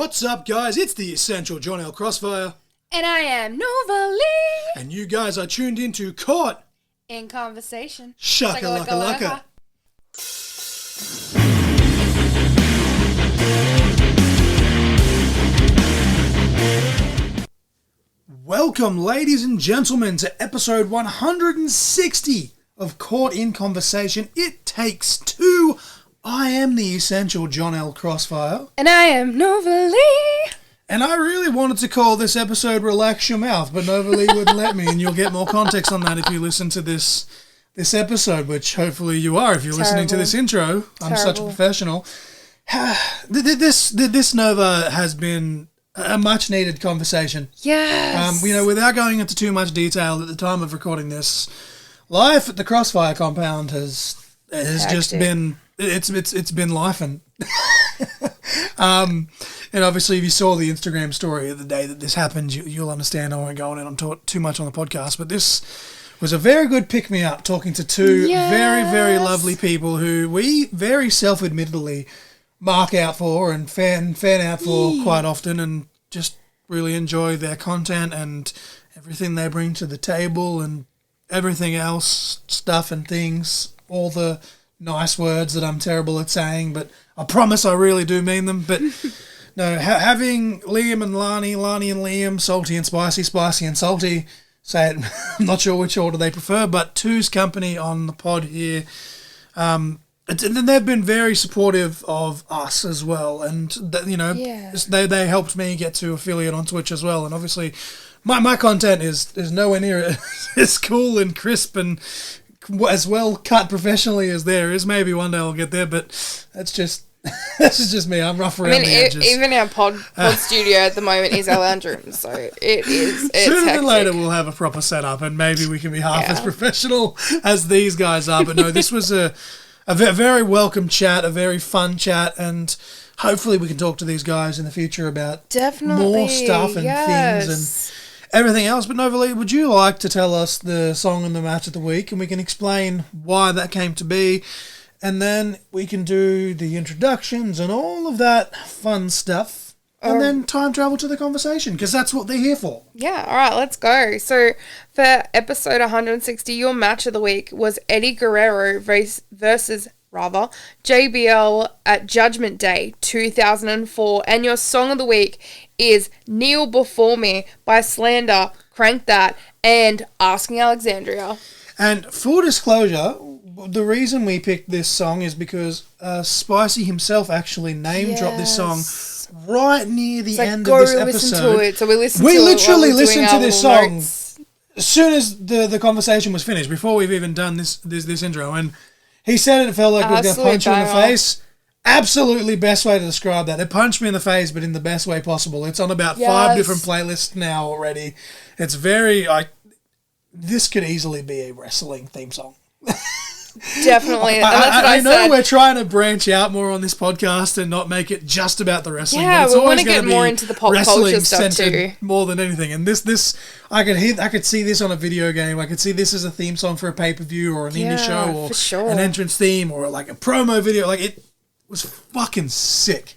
What's up, guys? It's the Essential John L. Crossfire. And I am Nova Lee. And you guys are tuned into Caught in Conversation. Shaka laka laka. Welcome, ladies and gentlemen, to episode 160 of Caught in Conversation. It takes two. I am the Essential John L. Crossfire. And I am Nova Lee. And I really wanted to call this episode Relax Your Mouth, but Nova Lee wouldn't let me, and you'll get more context on that if you listen to this episode, which hopefully you are if you're listening to this intro. I'm such a professional. This Nova has been a much-needed conversation. Yes. Without going into too much detail at the time of recording this, life at the Crossfire compound has just been... It's been life and obviously if you saw the Instagram story of the day that this happened, you'll understand. I won't go on and talk too much on the podcast, but this was a very good pick-me-up talking to two very, very lovely people who we very self-admittedly mark out for and fan out for quite often, and just really enjoy their content and everything they bring to the table and everything else, stuff and things, all the nice words that I'm terrible at saying, but I promise I really do mean them. But no, having Liam and Lani and Liam, salty and spicy, spicy and salty, say it, I'm not sure which order they prefer, but two's company on the pod here. And they've been very supportive of us as well, and they helped me get to affiliate on Twitch as well, and obviously my content is nowhere near as cool and crisp and as well cut professionally as there is. Maybe one day I'll get there, but that's just me. I'm rough around the edges. Even our pod studio at the moment is our lounge room, so it's sooner hectic. than later we'll have a proper setup, and maybe we can be half as professional as these guys are. But no, this was a very welcome chat, a very fun chat, and hopefully we can talk to these guys in the future about more stuff and things and everything else. But Nova Lee, would you like to tell us the song and the match of the week, and we can explain why that came to be, and then we can do the introductions and all of that fun stuff, and then time travel to the conversation, because that's what they're here for. Yeah, all right, let's go. So for episode 160, your match of the week was Eddie Guerrero versus JBL at Judgment Day 2004, and your song of the week is Kneel Before Me by Slander, Crank That, and Asking Alexandria. And full disclosure, the reason we picked this song is because Spicy himself actually name-dropped this song right near the end of this episode. Listen to it. So we literally listened to this song as soon as the conversation was finished, before we've even done this intro, and he said it felt like it was going to punch you in the face. Absolutely best way to describe that. It punched me in the face, but in the best way possible. It's on about 5 different playlists now already. It's very... this could easily be a wrestling theme song. Definitely. I know we're trying to branch out more on this podcast and not make it just about the wrestling. Yeah, but it's we want to get more into the pop culture stuff too. More than anything. And this I could see this on a video game. I could see this as a theme song for a pay-per-view or an indie show or an entrance theme or like a promo video. Like, it was fucking sick.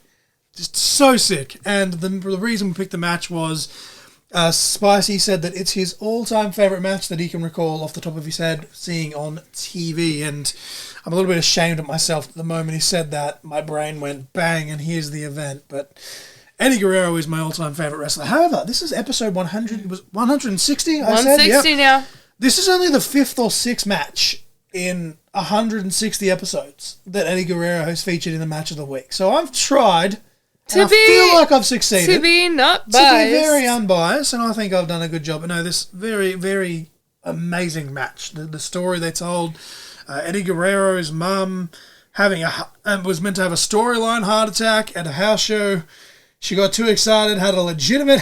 Just so sick. And the reason we picked the match was Spicy said that it's his all-time favourite match that he can recall off the top of his head seeing on TV, and I'm a little bit ashamed of myself. The moment he said that, my brain went bang, and here's the event. But Eddie Guerrero is my all-time favourite wrestler. However, this is episode 100, was 160? 160 now. This is only the 5th or 6th match in 160 episodes that Eddie Guerrero has featured in the match of the week. So I've tried... I feel like I've succeeded. To be not biased. To be very unbiased, and I think I've done a good job. But no, this very, very amazing match. The story they told, Eddie Guerrero's mum was meant to have a storyline heart attack at a house show. She got too excited, had a legitimate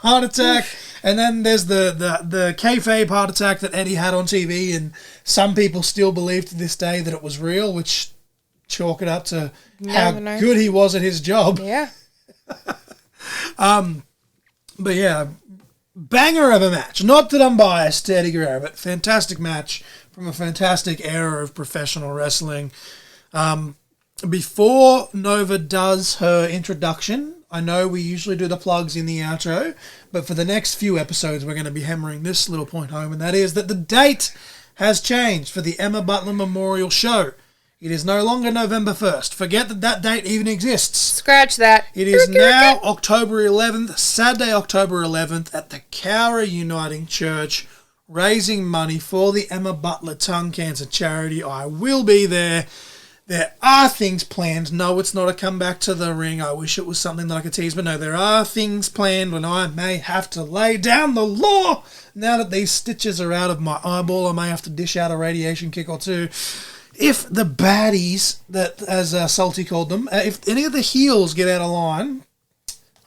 heart attack, and then there's the kayfabe heart attack that Eddie had on TV, and some people still believe to this day that it was real, which... chalk it up to how good he was at his job. Yeah. But yeah, banger of a match. Not that I'm biased to Eddie Guerrero, but fantastic match from a fantastic era of professional wrestling. Before Nova does her introduction, I know we usually do the plugs in the outro, but for the next few episodes, we're going to be hammering this little point home, and that is that the date has changed for the Emma Butler Memorial Show. It is no longer November 1st. Forget that that date even exists. Scratch that. It is now October 11th, Saturday, October 11th, at the Cowra Uniting Church, raising money for the Emma Butler Tongue Cancer Charity. I will be there. There are things planned. No, it's not a comeback to the ring. I wish it was something that I could tease, but no, there are things planned when I may have to lay down the law. Now that these stitches are out of my eyeball, I may have to dish out a radiation kick or two. If the baddies, that as Salty called them, if any of the heels get out of line,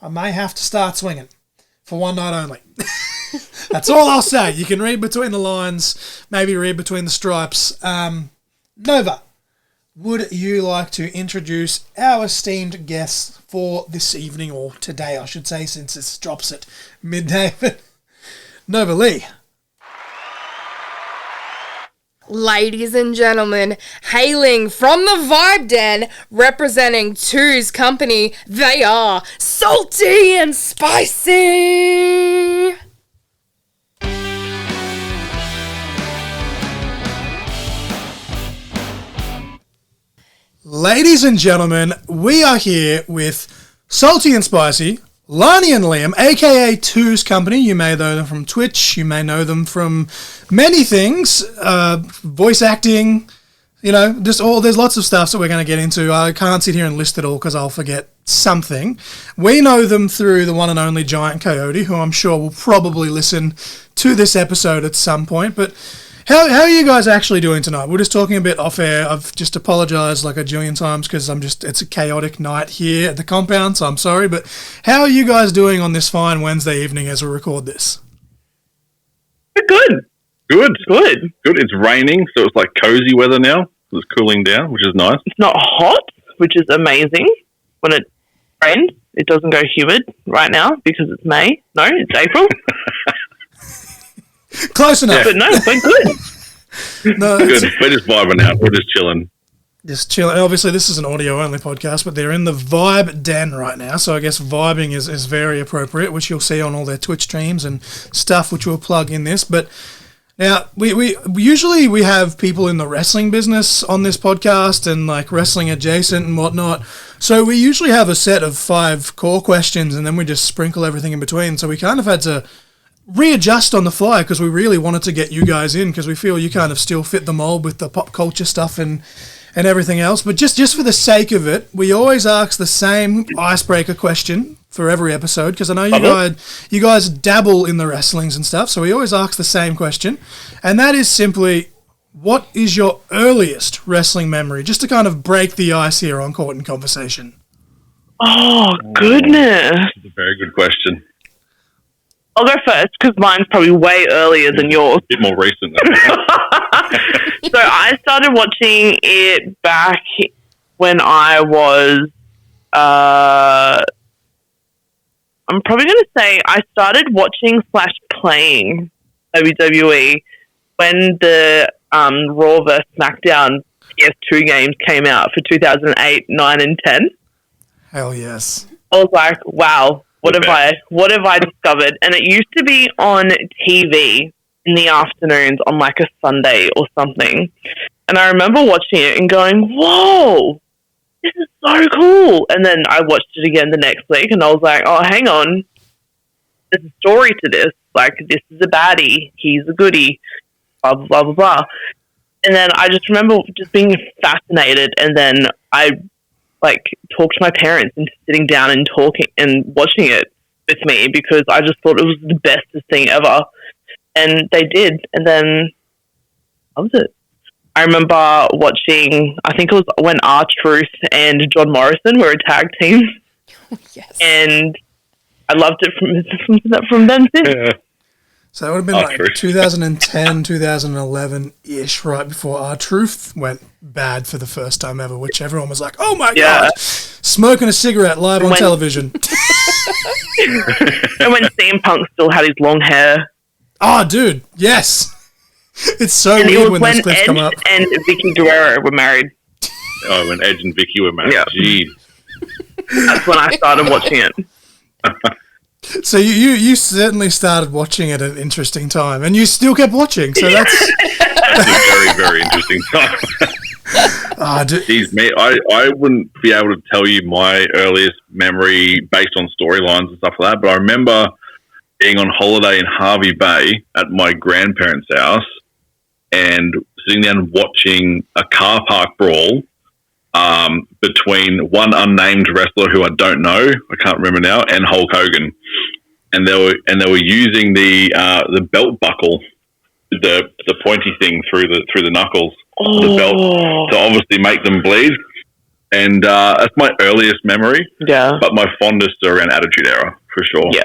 I may have to start swinging for one night only. That's all I'll say. You can read between the lines, maybe read between the stripes. Nova, would you like to introduce our esteemed guests for this evening, or today, I should say, since this drops at midday? Nova Lee. Ladies and gentlemen, hailing from the Vibe Den, representing Two's company, they are Salty and Spicy. Ladies and gentlemen, we are here with Salty and Spicy, Lani and Liam, aka Two's company. You may know them from Twitch, you may know them from many things, voice acting, there's lots of stuff that we're going to get into. I can't sit here and list it all because I'll forget something. We know them through the one and only Giant Coyote, who I'm sure will probably listen to this episode at some point, but How are you guys actually doing tonight? We're just talking a bit off air. I've just apologised like a jillion times because it's a chaotic night here at the compound, so I'm sorry. But how are you guys doing on this fine Wednesday evening as we record this? Good. It's raining, so it's like cozy weather now. It's cooling down, which is nice. It's not hot, which is amazing. When it rains, it doesn't go humid right now because it's May. No, it's April. Close enough. But no, we're good. No, good. We're just vibing out. We're just chilling. Just chilling. Obviously, this is an audio-only podcast, but they're in the Vibe Den right now, so I guess vibing is very appropriate, which you'll see on all their Twitch streams and stuff, which we'll plug in this. But now, we usually we have people in the wrestling business on this podcast and like wrestling adjacent and whatnot. So we usually have a set of 5 core questions, and then we just sprinkle everything in between. So we kind of had to readjust on the fly because we really wanted to get you guys in because we feel you kind of still fit the mold with the pop culture stuff and everything else. But just for the sake of it, we always ask the same icebreaker question for every episode because I know you guys dabble in the wrestlings and stuff, so we always ask the same question, and that is simply, what is your earliest wrestling memory? Just to kind of break the ice here on Court and Conversation. Oh, goodness. That's a very good question. I'll go first because mine's probably way earlier than yours. A bit more recent. So I started watching it back when I was, I'm probably going to say I started watching / playing WWE when the Raw vs. SmackDown PS2 games came out for 2008, 9, and 10. Hell yes. I was like, wow. What have I discovered? And it used to be on TV in the afternoons on like a Sunday or something. And I remember watching it and going, whoa, this is so cool. And then I watched it again the next week and I was like, oh, hang on. There's a story to this. Like, this is a baddie. He's a goodie. Blah, blah, blah, blah, blah. And then I just remember just being fascinated. And then I talked to my parents into sitting down and talking and watching it with me because I just thought it was the bestest thing ever. And they did. And then that was it. I remember watching, I think it was when R-Truth and John Morrison were a tag team. Yes. And I loved it from then since. Yeah. So that would have been like 2010, 2011-ish, right before R-Truth went bad for the first time ever, which everyone was like, oh my God, smoking a cigarette live on television. And when CM Punk still had his long hair. Oh, dude, yes. It's so weird when those clips come up. And Vicky Guerrero were married. Oh, when Edge and Vicky were married. Yeah. Jeez. That's when I started watching it. So you certainly started watching it at an interesting time, and you still kept watching. So that's a very, very interesting time. Jeez, mate, I wouldn't be able to tell you my earliest memory based on storylines and stuff like that, but I remember being on holiday in Harvey Bay at my grandparents' house and sitting down and watching a car park brawl between one unnamed wrestler who I don't know, I can't remember now, and Hulk Hogan, and they were using the belt buckle, the pointy thing through the knuckles, the belt to obviously make them bleed, and that's my earliest memory. Yeah, but my fondest are around Attitude Era for sure. Yeah,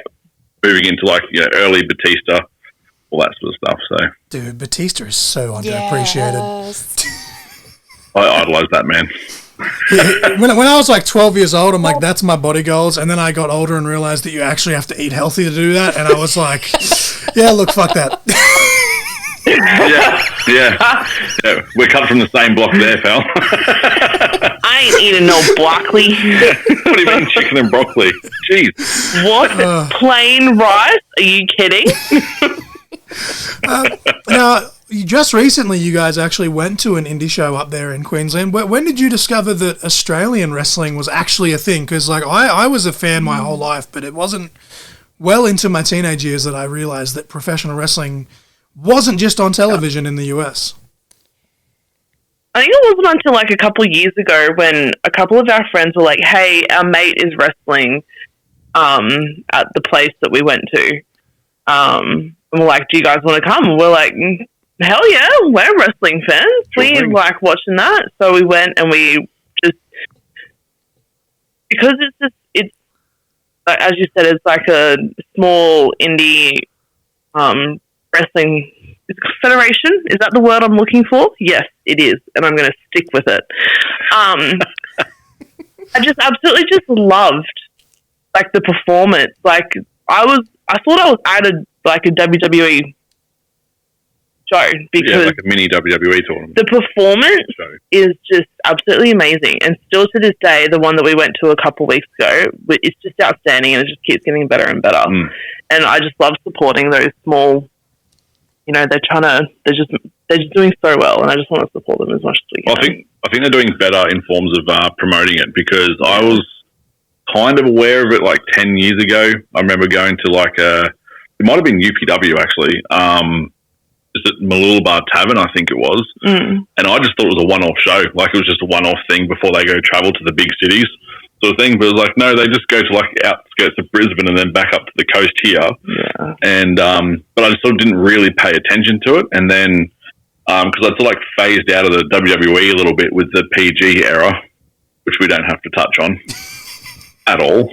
moving into early Batista, all that sort of stuff. So, dude, Batista is so underappreciated. Yes. I idolize that man. When I was like 12 years old, I'm like, that's my body goals. And then I got older and realized that you actually have to eat healthy to do that. And I was like, yeah, look, fuck that. yeah. We're cut from the same block there, pal. I ain't eating no broccoli. What do you mean chicken and broccoli? Jeez. What? Plain rice? Are you kidding? Now, just recently, you guys actually went to an indie show up there in Queensland. When did you discover that Australian wrestling was actually a thing? Because I was a fan my whole life, but it wasn't well into my teenage years that I realized that professional wrestling wasn't just on television in the US. I think it wasn't until like a couple of years ago when a couple of our friends were like, hey, our mate is wrestling at the place that we went to. And we're like, do you guys want to come? And we're like, hell yeah, we're wrestling fans. We like watching that. So we went and we just, because it's like, as you said, it's like a small indie wrestling federation. Is that the word I'm looking for? Yes, it is. And I'm going to stick with it. I just absolutely just loved like the performance. Like I thought I was at a WWE show because like a mini WWE tournament. The performance is just absolutely amazing, and still to this day, the one that we went to a couple of weeks ago, it's just outstanding, and it just keeps getting better and better. And I just love supporting those small. They're just doing so well, and I just want to support them as much as we can. I think they're doing better in forms of promoting it, because I was kind of aware of it like 10 years ago. I remember going to it might have been UPW actually, just at Mooloolaba Tavern, I think it was. And I just thought it was a one-off show, like it was just a one-off thing before they go travel to the big cities sort of thing. But it was like, no, they just go to like outskirts of Brisbane and then back up to the coast here. Yeah. And but I just sort of didn't really pay attention to it. And then because I sort of like phased out of the WWE a little bit with the PG era, which we don't have to touch on at all.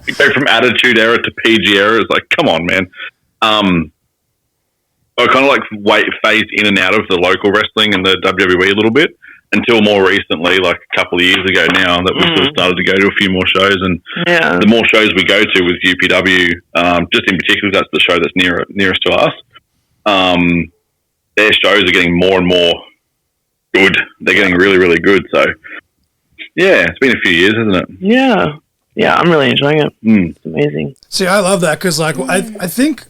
You go from Attitude Era to PG Era. It's like, come on, man. I kind of like phased in and out of the local wrestling and the WWE a little bit until more recently, like a couple of years ago now, that we sort of started to go to a few more shows. And the more shows we go to with UPW, just in particular, that's the show that's nearest to us. Their shows are getting more and more good. They're getting really, really good. So, yeah, it's been a few years, hasn't it? Yeah. Yeah, I'm really enjoying it. It's amazing. See, I love that because, like, I think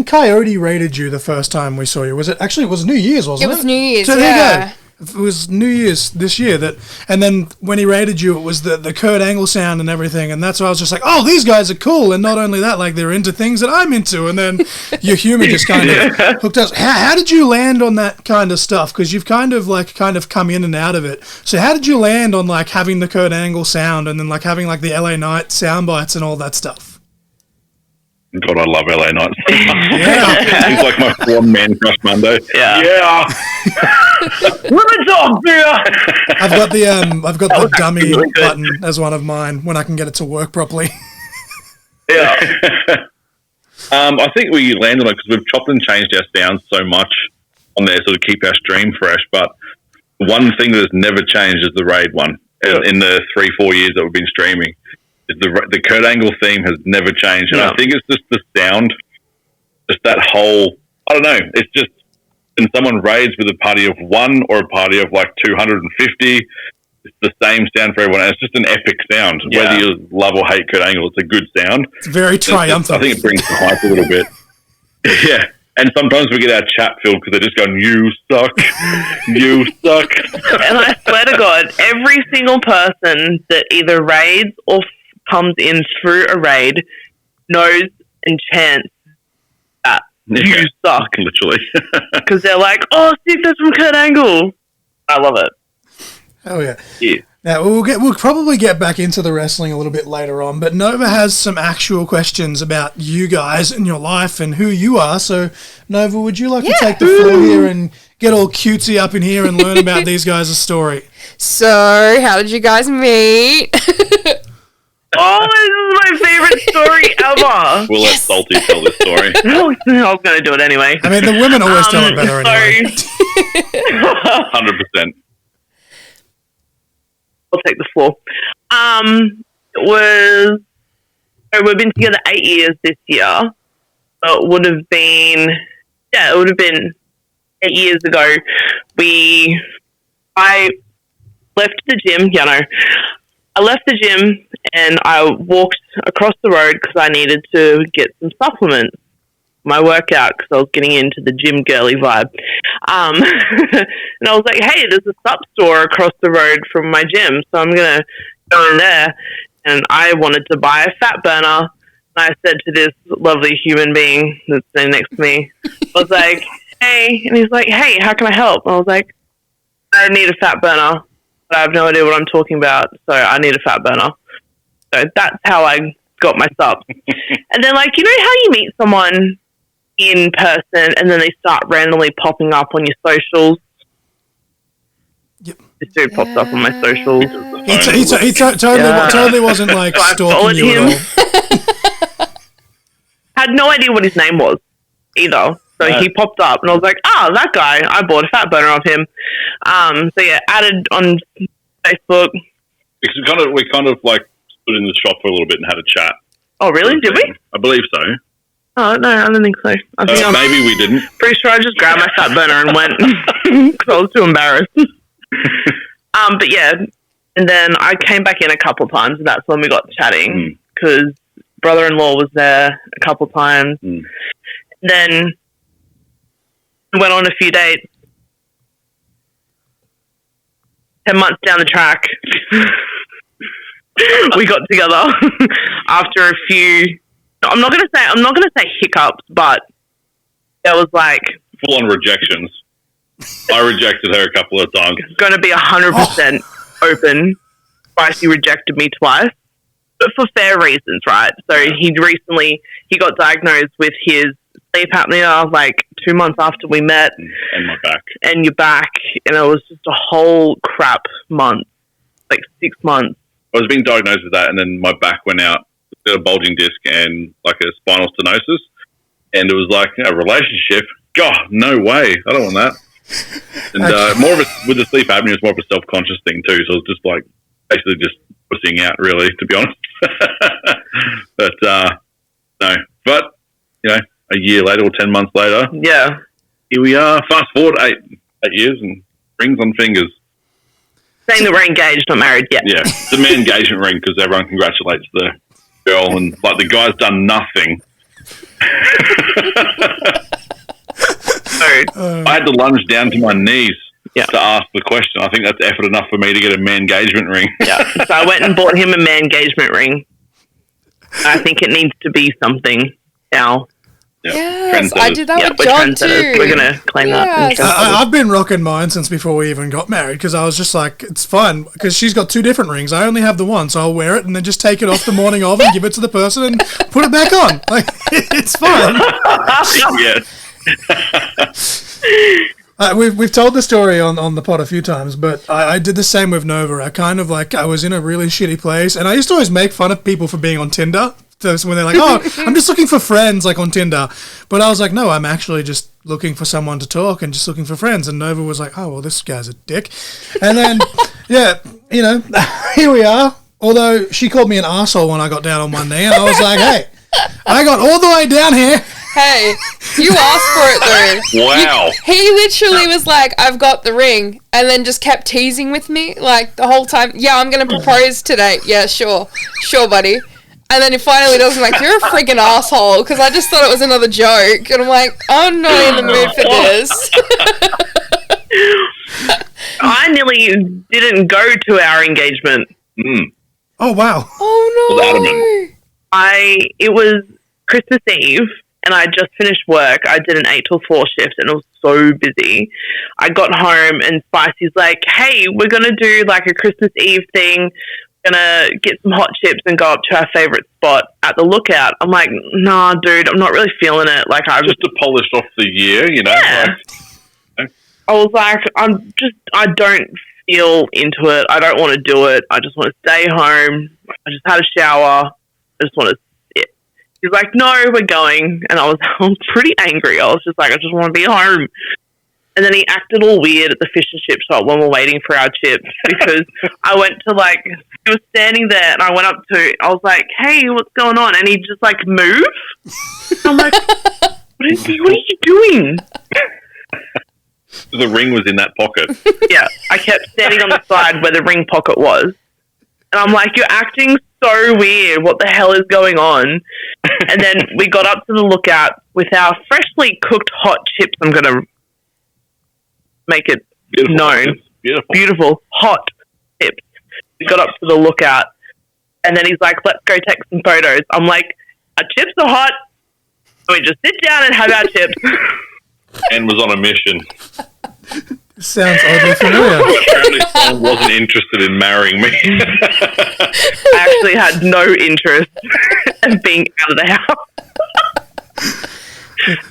Coyote rated you the first time we saw you. Was it New Year's, wasn't it? It was New Year's. So yeah. there you go. It was New Year's this year and then when he rated you, it was the Kurt Angle sound and everything, and that's why I was just like, oh, these guys are cool, and not only that, like they're into things that I'm into, and then your humor just kind of hooked us. How did you land on that kind of stuff? Because you've kind of come in and out of it. So how did you land on like having the Kurt Angle sound and then like having like the LA Knight sound bites and all that stuff? God, I love LA Knight. Yeah. He's like my one man crush Monday. Yeah. Women's off, I've got the dummy button as one of mine when I can get it to work properly. Yeah. I think we landed on it because we've chopped and changed our sounds so much on there so to keep our stream fresh. But one thing that has never changed is the raid one in the 3-4 years that we've been streaming. The Kurt Angle theme has never changed. And I think it's just the sound, just that whole, I don't know, it's just when someone raids with a party of one or a party of like 250, it's the same sound for everyone. And it's just an epic sound. Yeah. Whether you love or hate Kurt Angle, it's a good sound. It's very triumphant. I think it brings the hype a little bit. Yeah. And sometimes we get our chat filled because they're just going, "You suck, you suck." And I swear to God, every single person that either raids or comes in through a raid knows and chants that you suck. Literally. Because they're like, "Oh, sick, that's from Kurt Angle." I love it. Oh, yeah. Yeah. Now, we'll probably get back into the wrestling a little bit later on, but Nova has some actual questions about you guys and your life and who you are. So, Nova, would you like to take the floor here and get all cutesy up in here and learn about these guys' story? So, how did you guys meet? Oh, this is my favorite story ever. We'll let Salty tell this story. I was going to do it anyway. I mean, the women always tell it better anyway. 100%. I'll take the floor. We've been together 8 years this year. So it would have been 8 years ago. I left the gym, I left the gym and I walked across the road because I needed to get some supplements for my workout because I was getting into the gym girly vibe. And I was like, hey, there's a sup store across the road from my gym, so I'm going to go in there. And I wanted to buy a fat burner. And I said to this lovely human being that's sitting next to me, I was like, hey. And he's like, hey, how can I help? And I was like, I need a fat burner, but I have no idea what I'm talking about, so I need a fat burner. So that's how I got my sup. And then, like, you know how you meet someone in person and then they start randomly popping up on your socials? Yep. This dude pops up on my socials. He totally wasn't like stalking you at all. Had no idea what his name was either. So he popped up and I was like, that guy, I bought a fat burner of him. So yeah, added on Facebook. We kind of like stood in the shop for a little bit and had a chat. Oh really? Did we? I believe so. Oh no, I don't think so. I think maybe we didn't. Pretty sure I just grabbed my fat burner and went because I was too embarrassed. But yeah, and then I came back in a couple of times and that's when we got chatting because brother-in-law was there a couple of times. Then went on a few dates. 10 months down the track, we got together after a few. I'm not gonna say hiccups, but there was like full-on rejections. I rejected her a couple of times. Going to be 100% open. Spicy rejected me twice, but for fair reasons, right? So he got diagnosed with his sleep apnea like 2 months after we met. And my back. And your back. And it was just a whole crap month. Like 6 months. I was being diagnosed with that and then my back went out. Got a bulging disc and like a spinal stenosis. And it was like a relationship. God, no way. I don't want that. And more of with the sleep apnea, it's more of a self-conscious thing too. So it was just like basically just pussing out really, to be honest. But no. But, you know, a year later or 10 months later. Yeah. Here we are. Fast forward 8 years and rings on fingers. Saying that we're engaged, not married yet. Yeah. It's a man engagement ring because everyone congratulates the girl and like the guy's done nothing. I had to lunge down to my knees to ask the question. I think that's effort enough for me to get a man engagement ring. Yeah. So I went and bought him a man engagement ring. I think it needs to be something now. Yep. Yes, I did that with John too. We're going to claim that. I've been rocking mine since before we even got married because I was just like, it's fun because she's got 2 different rings. I only have the one, so I'll wear it and then just take it off the morning of and give it to the person and put it back on. Like, it's fun. Yes. We've told the story on the pod a few times, but I did the same with Nova. I was in a really shitty place, and I used to always make fun of people for being on Tinder. So when they're like, oh, I'm just looking for friends, like on Tinder. But I was like, no, I'm actually just looking for someone to talk and just looking for friends. And Nova was like, oh, well, this guy's a dick. And then, yeah, you know, here we are. Although she called me an arsehole when I got down on one knee, and I was like, hey, I got all the way down here Hey, you asked for it though. Wow. He literally was like, I've got the ring, and then just kept teasing with me, like, the whole time. Yeah, I'm going to propose today. Yeah, sure. Sure, buddy. And then he finally does, I'm like, you're a friggin' asshole, because I just thought it was another joke. And I'm like, I'm not in the mood for this. I nearly didn't go to our engagement. Oh, wow. Oh, no. It was Christmas Eve, and I just finished work. I did an 8 till 4 shift, and it was so busy. I got home, and Spicy's like, hey, we're going to do, like, a Christmas Eve thing. We're going to get some hot chips and go up to our favourite spot at the Lookout. I'm like, nah, dude, I'm not really feeling it. Like, I just to polish off the year, you know? Yeah. Like, I was like, I don't feel into it. I don't want to do it. I just want to stay home. I just had a shower. I just want to sit. He's like, no, we're going. And I was pretty angry. I was just like, I just want to be home. And then he acted all weird at the fish and chip shop when we're waiting for our chips because I went to, like, he was standing there and I was like, hey, what's going on? And he just, like, moved. I'm like, what are you doing? The ring was in that pocket. Yeah, I kept standing on the side where the ring pocket was. And I'm like, you're acting so weird. What the hell is going on? And then we got up to the Lookout with our freshly cooked hot chips. I'm going to make it known. Beautiful hot chips. We got up to the Lookout. And then he's like, let's go take some photos. I'm like, our chips are hot. So we just sit down and have our chips. And was on a mission. Sounds oddly familiar. Apparently someone wasn't interested in marrying me. I actually had no interest in being out of the house.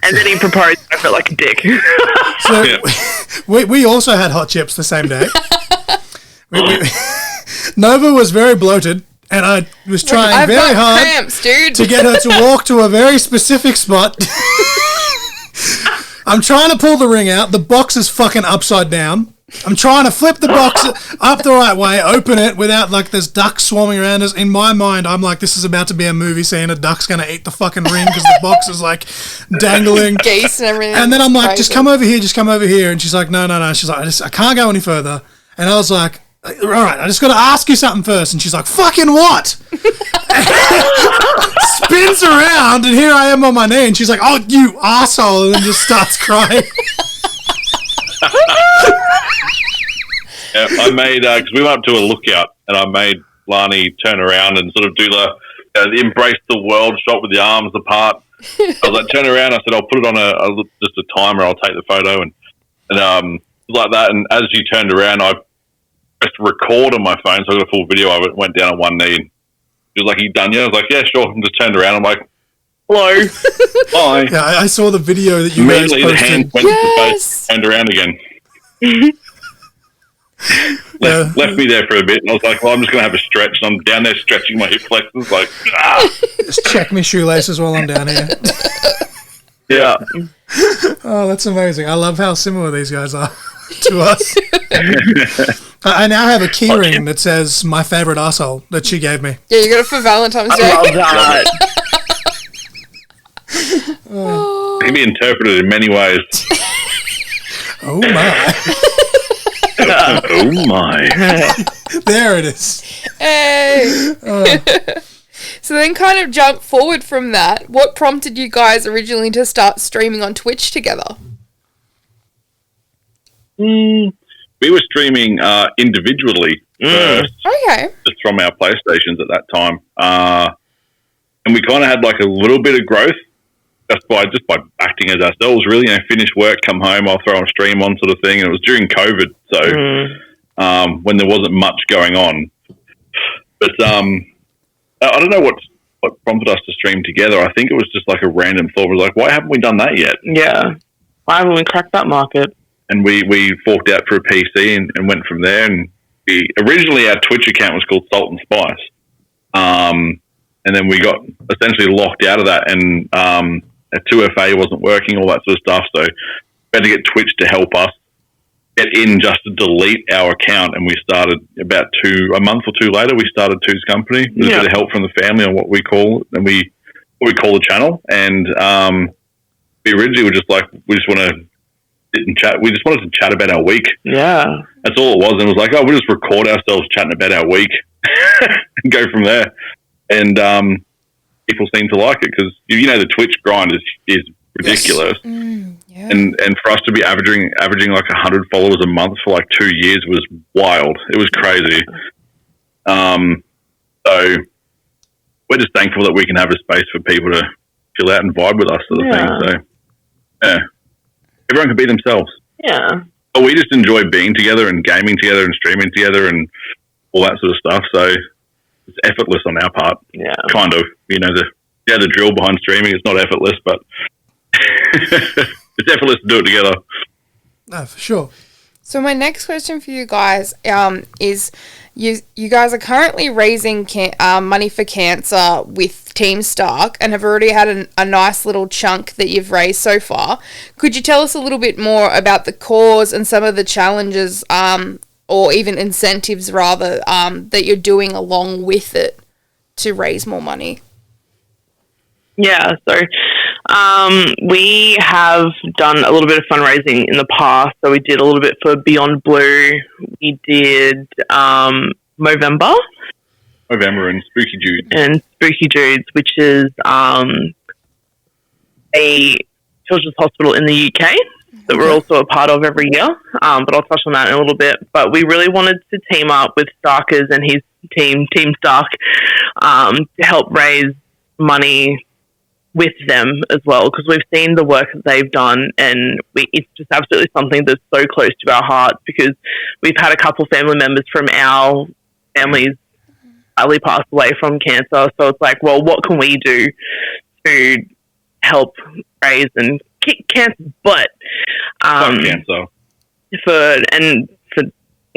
And then he proposed and I felt like a dick. So we also had hot chips the same day. Nova was very bloated, and I was trying very hard cramps, dude. to get her to walk to a very specific spot. I'm trying to pull the ring out. The box is fucking upside down. I'm trying to flip the box up the right way, open it without, like, there's ducks swarming around us. In my mind, I'm like, this is about to be a movie scene. A duck's going to eat the fucking ring because the box is, like, dangling. Geese and everything. And then I'm like, just come over here. And she's like, no. She's like, I can't go any further. And I was like, all right, I just got to ask you something first. And she's like, fucking what? Spins around, and here I am on my knee. And she's like, oh, you asshole. And then just starts crying. Yeah, I made, because we went up to a Lookout, and I made Lani turn around and sort of do the embrace the world shot with the arms apart. I was like, turn around. I said, I'll put it on just a timer. I'll take the photo and like that. And as she turned around, I pressed record on my phone, so I got a full video of it. Went down on one knee. And she was like, you done yet? I was like, yeah, sure. And just turned around. I'm like, hello, bye. Yeah, I saw the video that you guys posted. Immediately the hand went to the face, turned around again. Left me there for a bit, and I was like, well, I'm just going to have a stretch. And I'm down there stretching my hip flexors, like, Just check my shoelaces while I'm down here. Yeah. Oh, that's amazing. I love how similar these guys are to us. I now have a key ring that says my favourite arsehole that she gave me. Yeah, you got it for Valentine's Day. I love that. It can be interpreted in many ways. Oh, my. Oh, my. There it is. Hey. So then kind of jump forward from that. What prompted you guys originally to start streaming on Twitch together? We were streaming individually first, Okay. just from our PlayStations at that time. And we kind of had like a little bit of growth just by acting as ourselves, really. Finish work, come home, I'll throw a stream on sort of thing. And it was during COVID, so when there wasn't much going on. But I don't know what prompted us to stream together. I think it was just like a random thought. It was like, why haven't we done that yet? Yeah. Why haven't we cracked that market? And we forked out for a PC and went from there. And originally our Twitch account was called Salt and Spice. And then we got essentially locked out of that, and a 2FA wasn't working, all that sort of stuff. So we had to get Twitch to help us get in just to delete our account. And we started about a month or two later, we started Two's Company with a bit of help from the family on what we call the channel. And we originally were just like, we just want to sit and chat. We just wanted to chat about our week. Yeah. That's all it was. And it was like, oh, we'll just record ourselves chatting about our week and go from there. And people seem to like it because, you know, the Twitch grind is ridiculous. Yes. Yeah. And for us to be averaging like 100 followers a month for like 2 years was wild. It was crazy. So we're just thankful that we can have a space for people to chill out and vibe with us sort of thing. So, yeah. Everyone can be themselves. Yeah. But we just enjoy being together and gaming together and streaming together and all that sort of stuff. So it's effortless on our part. Yeah. Kind of. You know, the drill behind streaming is not effortless, but it's effortless to do it together. No, for sure. So my next question for you guys is you guys are currently raising money for cancer with Team Stark and have already had a nice little chunk that you've raised so far. Could you tell us a little bit more about the cause and some of the challenges or even incentives rather that you're doing along with it to raise more money? Yeah, so we have done a little bit of fundraising in the past. So we did a little bit for Beyond Blue. We did Movember and Spooky Judes, which is a children's hospital in the UK that we're also a part of every year. But I'll touch on that in a little bit. But we really wanted to team up with Starkers and his team, Team Stark, to help raise money with them as well, because we've seen the work that they've done, and it's just absolutely something that's so close to our hearts, because we've had a couple family members from our families sadly passed away from cancer. So it's like, well, what can we do to help raise and kick cancer's butt for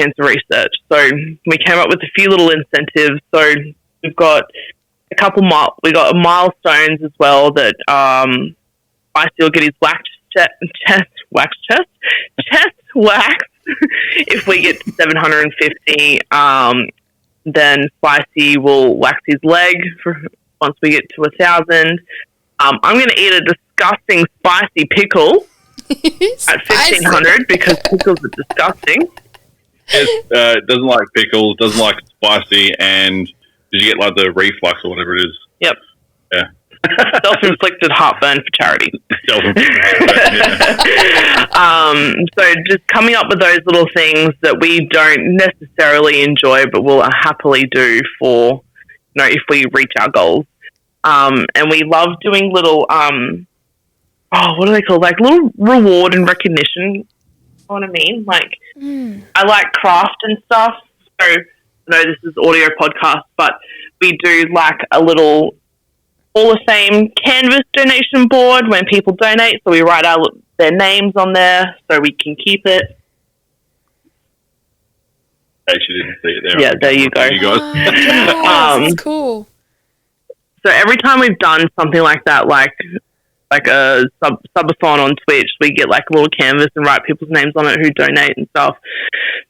cancer research? So we came up with a few little incentives. So we've got a couple milestones as well that Spicy will get his chest wax if we get to 750. Then Spicy will wax his leg once we get to 1,000. I'm going to eat a disgusting spicy pickle at 1,500 because pickles are disgusting. It doesn't like pickles, doesn't like spicy, and did you get like the reflux or whatever it is? Yep. Yeah. Self-inflicted heartburn for charity. So just coming up with those little things that we don't necessarily enjoy, but will happily do for, if we reach our goals. And we love doing little, what are they called? Like little reward and recognition. You know what I mean? Like, I like craft and stuff. So I know this is audio podcast, but we do like a little Hall of Fame canvas donation board when people donate. So we write their names on there so we can keep it. Actually didn't see it there. Yeah, there you go. You guys. That's cool. So every time we've done something like that, like a subathon on Twitch, we get like a little canvas and write people's names on it who donate and stuff.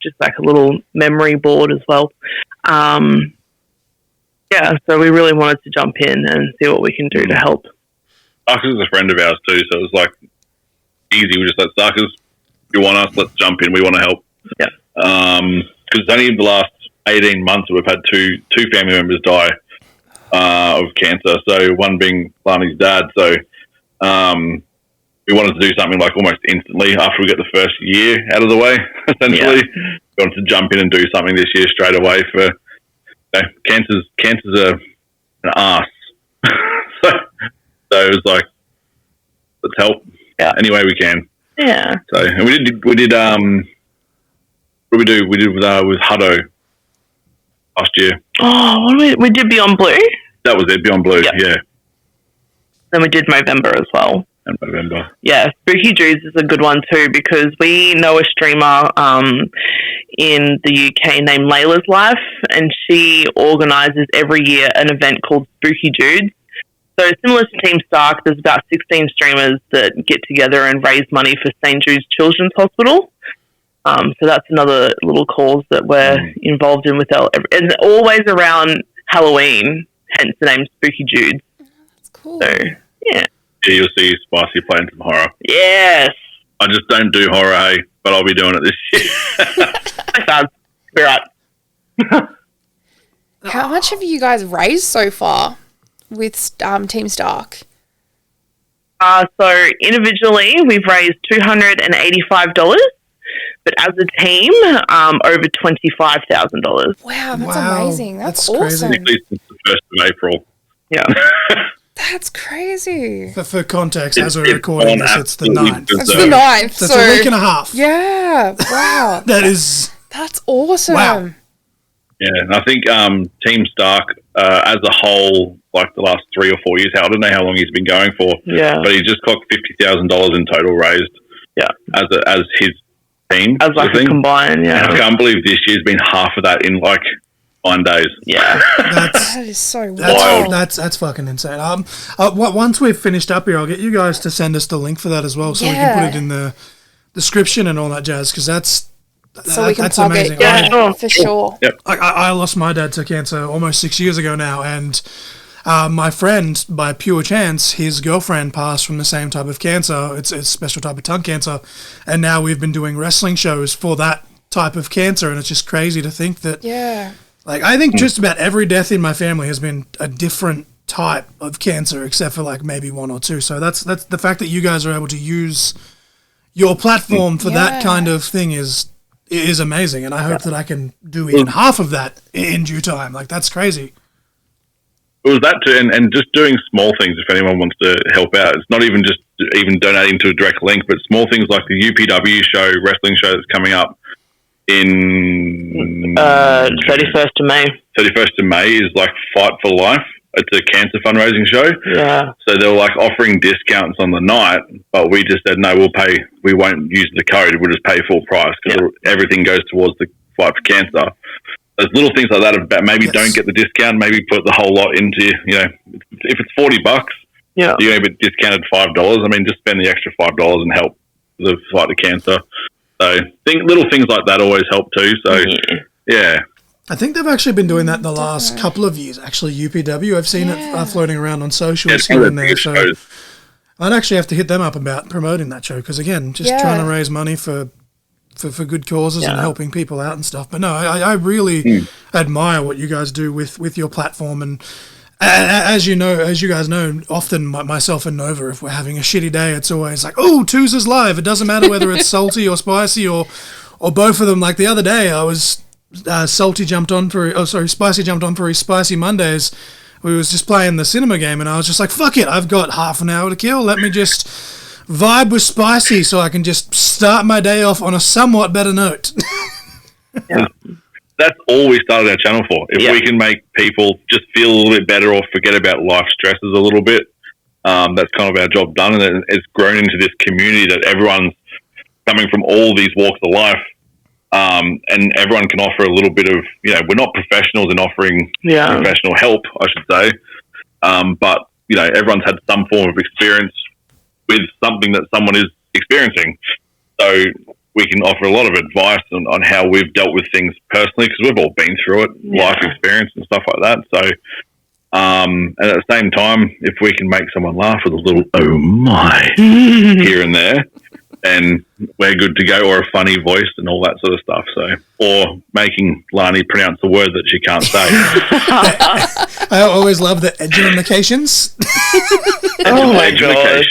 Just like a little memory board as well. Yeah, so we really wanted to jump in and see what we can do to help. Starkers is a friend of ours too, so it was like easy. We just like, Starkers, you want us, let's jump in, we want to help. Yeah. Because it's only in the last 18 months that we've had two family members die of cancer, so one being Lani's dad. So we wanted to do something like almost instantly after we get the first year out of the way, essentially. Yeah. We wanted to jump in and do something this year straight away for cancer's an arse. so it was like, let's help any way we can. Yeah. So and we did what did we do? We did with Hutto last year. Oh, what we did Beyond Blue? That was it, Beyond Blue, yeah. Then we did Movember as well. And Movember. Yeah, Spooky Judes is a good one too, because we know a streamer in the UK named Layla's Life, and she organises every year an event called Spooky Judes. So similar to Team Stark, there's about 16 streamers that get together and raise money for St. Jude's Children's Hospital. So that's another little cause that we're involved in with and always around Halloween, hence the name Spooky Judes. That's cool. So, yeah. year you'll see Spicy playing some horror. Yes. I just don't do horror, hey, but I'll be doing it this year. Sounds right. How much have you guys raised so far with Team Stark? So individually, we've raised $285, but as a team, over $25,000. Wow, that's amazing. That's awesome. Crazy. Since the 1st of April. Yeah. That's crazy. For context, as we're recording this, it's the 9th. It's the 9th. So it's a week and a half. Yeah. Wow. That's awesome. Wow. Yeah, and I think Team Stark, as a whole, like the last 3 or 4 years, I don't know how long he's been going for. Yeah. But he's just clocked $50,000 in total raised. Yeah. As his team. As like a combined, yeah. And I can't believe this year's been half of that in like 9 days. Yeah. That is so wild. That's fucking insane. Once we've finished up here, I'll get you guys to send us the link for that as well, so we can put it in the description and all that jazz, because that's amazing. Yeah, for sure. Yep. I lost my dad to cancer almost 6 years ago now, and my friend, by pure chance, his girlfriend passed from the same type of cancer. It's a special type of tongue cancer, and now we've been doing wrestling shows for that type of cancer, and it's just crazy to think that. Yeah. Like, I think just about every death in my family has been a different type of cancer, except for like maybe 1 or 2. So that's the fact that you guys are able to use your platform for that kind of thing is amazing, and I hope that I can do even half of that in due time. Like, that's crazy. It was that too, and just doing small things if anyone wants to help out. It's not even just even donating to a direct link, but small things like the UPW show, wrestling show that's coming up in 31st of May. 31st of May is like Fight for Life. It's a cancer fundraising show. Yeah. So they were like offering discounts on the night, but we just said, no, we won't use the code. We'll just pay full price because everything goes towards the fight for cancer. There's little things like that about maybe don't get the discount, maybe put the whole lot into, if it's $40, you're going to be discounted $5. I mean, just spend the extra $5 and help the fight to cancer. So little things like that always help too. So, yeah. I think they've actually been doing that in the last couple of years, actually, UPW. I've seen it floating around on socials here and there. So I'd actually have to hit them up about promoting that show because, again, just trying to raise money for good causes and helping people out and stuff. But no, I really admire what you guys do with your platform. And as you guys know, often myself and Nova, if we're having a shitty day, it's always like, oh, Toozy's live. It doesn't matter whether it's salty or spicy or both of them. Like the other day, I was Spicy jumped on for his Spicy Mondays. We was just playing the cinema game, and I was just like, fuck it, I've got half an hour to kill. Let me just vibe with Spicy so I can just start my day off on a somewhat better note. That's all we started our channel for. If we can make people just feel a little bit better or forget about life stresses a little bit, that's kind of our job done. And it's grown into this community that everyone's coming from all these walks of life. And everyone can offer a little bit of, we're not professionals in offering professional help, I should say. But, everyone's had some form of experience with something that someone is experiencing. So we can offer a lot of advice on how we've dealt with things personally, because we've all been through it, life experience and stuff like that. So, and at the same time, if we can make someone laugh with a little, oh my, here and there, and we're good to go, or a funny voice and all that sort of stuff. So, or making Lani pronounce a word that she can't say. I always love the edumacations. Oh my god!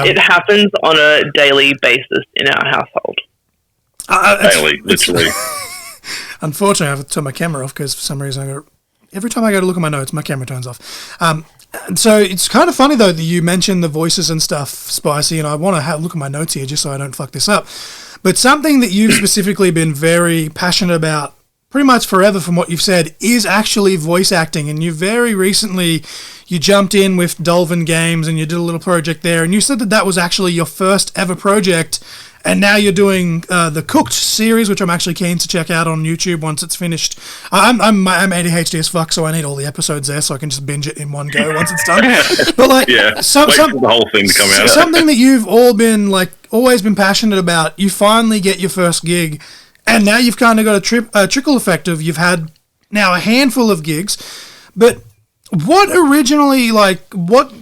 It happens on a daily basis in our household. Daily, literally. Unfortunately, I have to turn my camera off because for some reason every time I go to look at my notes, my camera turns off. So it's kind of funny, though, that you mentioned the voices and stuff, Spicy, and I want to look at my notes here just so I don't fuck this up. But something that you've specifically been very passionate about pretty much forever from what you've said is actually voice acting. And you very recently, you jumped in with Dolphin Games and you did a little project there. And you said that was actually your first ever project. And now you're doing the Cooked series, which I'm actually keen to check out on YouTube once it's finished. I'm ADHD as fuck, so I need all the episodes there so I can just binge it in one go once it's done. But like, the whole thing to come out. Something that you've always been passionate about. You finally get your first gig, and now you've kind of got a trickle effect of you've had now a handful of gigs, but What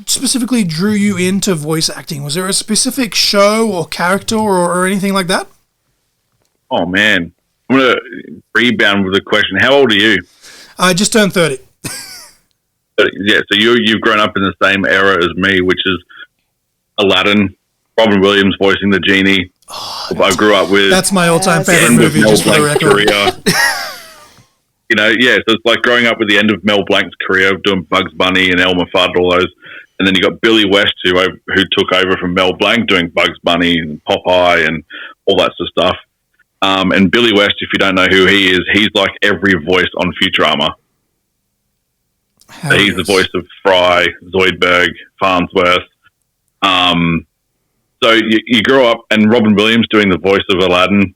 specifically drew you into voice acting? Was there a specific show or character or anything like that? Oh, man. I'm going to rebound with a question. How old are you? I just turned 30. Yeah, so you've grown up in the same era as me, which is Aladdin, Robin Williams voicing the genie. Oh, I grew up with... That's my all-time favourite movie, just for the record. You know, yeah, so it's like growing up with the end of Mel Blanc's career, doing Bugs Bunny and Elmer Fudd, all those. And then you got Billy West, who took over from Mel Blanc, doing Bugs Bunny and Popeye and all that sort of stuff. And Billy West, if you don't know who he is, he's like every voice on Futurama. So he's the voice of Fry, Zoidberg, Farnsworth. So you grow up, and Robin Williams doing the voice of Aladdin,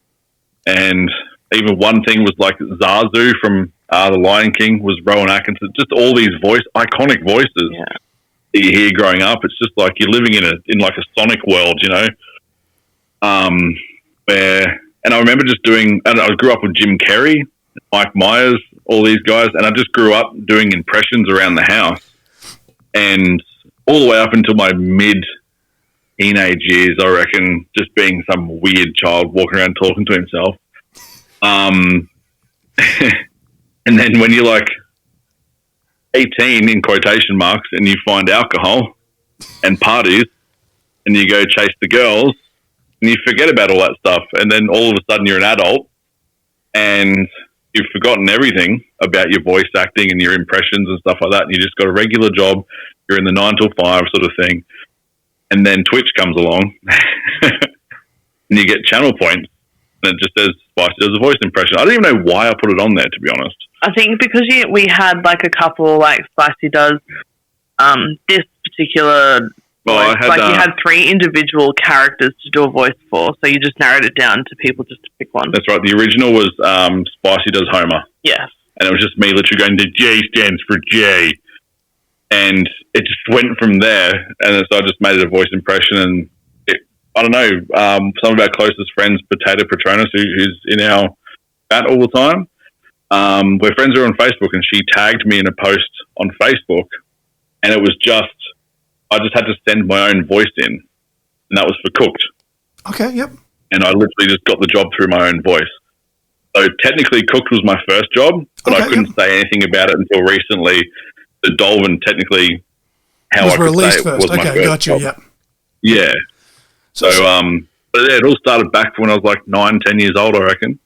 and even one thing was like Zazu from The Lion King was Rowan Atkinson. Just all these iconic voices that you hear growing up. It's just like you're living in like a Sonic world, you know. And I remember just and I grew up with Jim Carrey, Mike Myers, all these guys, and I just grew up doing impressions around the house, and all the way up until my mid-teenage years, I reckon, just being some weird child walking around talking to himself. And then when you're like 18 in quotation marks and you find alcohol and parties and you go chase the girls and you forget about all that stuff, and then all of a sudden you're an adult and you've forgotten everything about your voice acting and your impressions and stuff like that, and you just got a regular job, you're in the 9 to 5 sort of thing, and then Twitch comes along and you get channel points and it just says Spicy does a voice impression. I don't even know why I put it on there, to be honest. I think because we had like a couple, like Spicy does this particular voice. You had 3 individual characters to do a voice for, so you just narrowed it down to people just to pick one. That's right. The original was Spicy does Homer. Yes. And it was just me literally going, the J stands for J. And it just went from there. And so I just made it a voice impression, and I don't know, some of our closest friends, Potato Patronus, who's in our chat all the time, we're friends on Facebook, and she tagged me in a post on Facebook, and it was I just had to send my own voice in, and that was for Cooked. Okay, yep. And I literally just got the job through my own voice. So technically Cooked was my first job, but I couldn't say anything about it until recently. The Dolphin, technically, how I could say it was my first job. Yep. Yeah. So, but yeah, it all started back when I was like 9-10 years old, I reckon.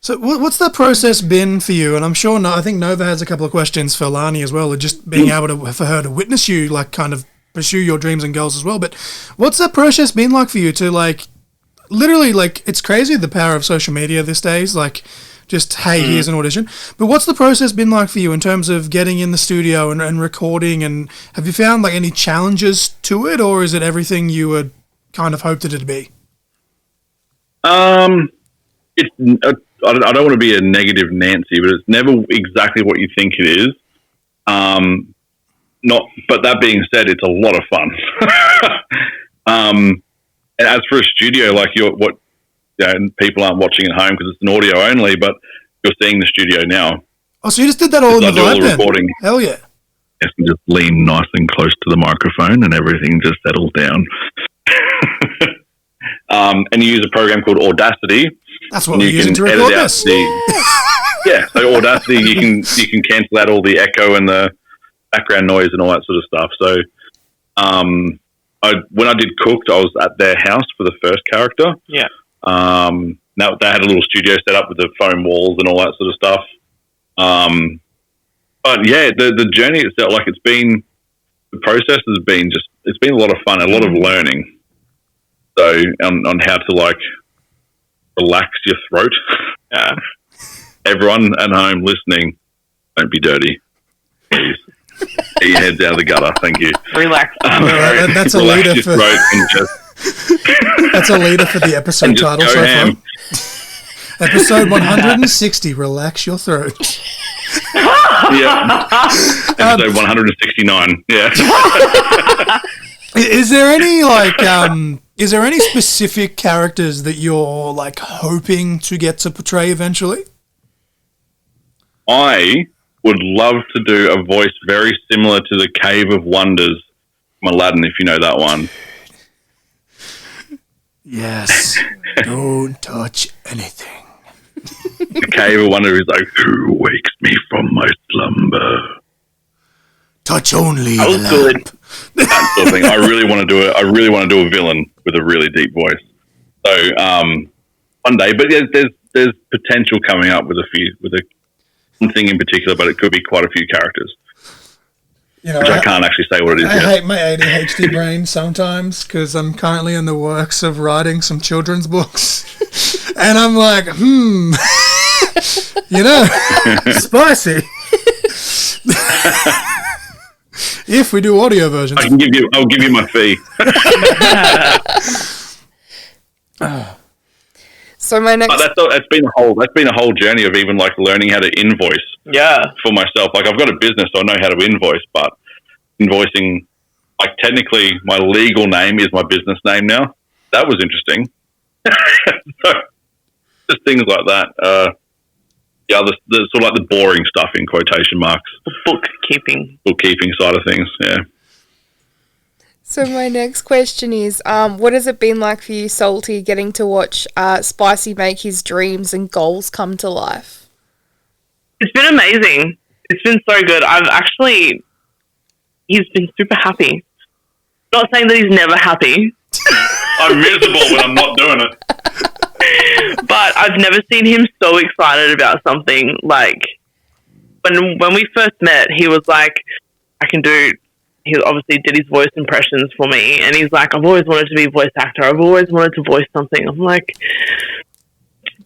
So what's that process been for you? And I'm sure, I think Nova has a couple of questions for Lani as well, just being able for her to witness you, like kind of pursue your dreams and goals as well. But what's that process been like for you to like, literally, like, it's crazy the power of social media these days, like just, hey, here's an audition. But what's the process been like for you in terms of getting in the studio and recording? And have you found like any challenges to it, or is it everything you would kind of hoped it'd be? I don't want to be a negative Nancy, but it's never exactly what you think it is. But that being said, it's a lot of fun. And as for a studio, like people aren't watching at home because it's an audio only, but you're seeing the studio now. Oh, so you just did that all in the vibe then? Recording. Hell yeah. Yes, and just lean nice and close to the microphone and everything just settles down. And you use a program called Audacity. That's what we're using to record this. So Audacity, you can cancel out all the echo and the background noise and all that sort of stuff. So when I did Cooked, I was at their house for the first character. Yeah. Now they had a little studio set up with the foam walls and all that sort of stuff. But yeah, the journey itself, like the process has been it's been a lot of fun, a lot of learning. So on how to like relax your throat. Everyone at home listening, don't be dirty, please. Get your heads out of the gutter. Thank you. Relax. That's a leader for. That's a leader for the episode title so far. Episode 160. Relax your throat. Yeah. Episode 169. Yeah. Is there any specific characters that you're like hoping to get to portray eventually? I would love to do a voice very similar to the Cave of Wonders from Aladdin, if you know that one. Yes. Don't touch anything. The Cave of Wonders is like, who wakes me from my slumber? Touch only That the was lamp. good. That sort of thing. I really want to do it. I really want to do a villain with a really deep voice. So one day, but there's potential coming up with one thing in particular, but it could be quite a few characters. You know, Which I can't actually say what it is I yet. hate my ADHD brain sometimes because I'm currently in the works of writing some children's books. And I'm like, you know, spicy. If we do audio versions. I'll give you my fee. So my next... That's been a whole journey of even like learning how to invoice. Yeah. For myself. Like I've got a business, so I know how to invoice, but invoicing, like technically my legal name is my business name now. That was interesting. So just things like that. The sort of like the boring stuff in quotation marks. Bookkeeping side of things, yeah. So my next question is, what has it been like for you, Salty, getting to watch Spicy make his dreams and goals come to life? It's been amazing. It's been so good. He's been super happy. Not saying that he's never happy. I'm miserable when I'm not doing it. But I've never seen him so excited about something. Like, when we first met, he was like, he obviously did his voice impressions for me, and he's like, I've always wanted to be a voice actor. I've always wanted to voice something. I'm like,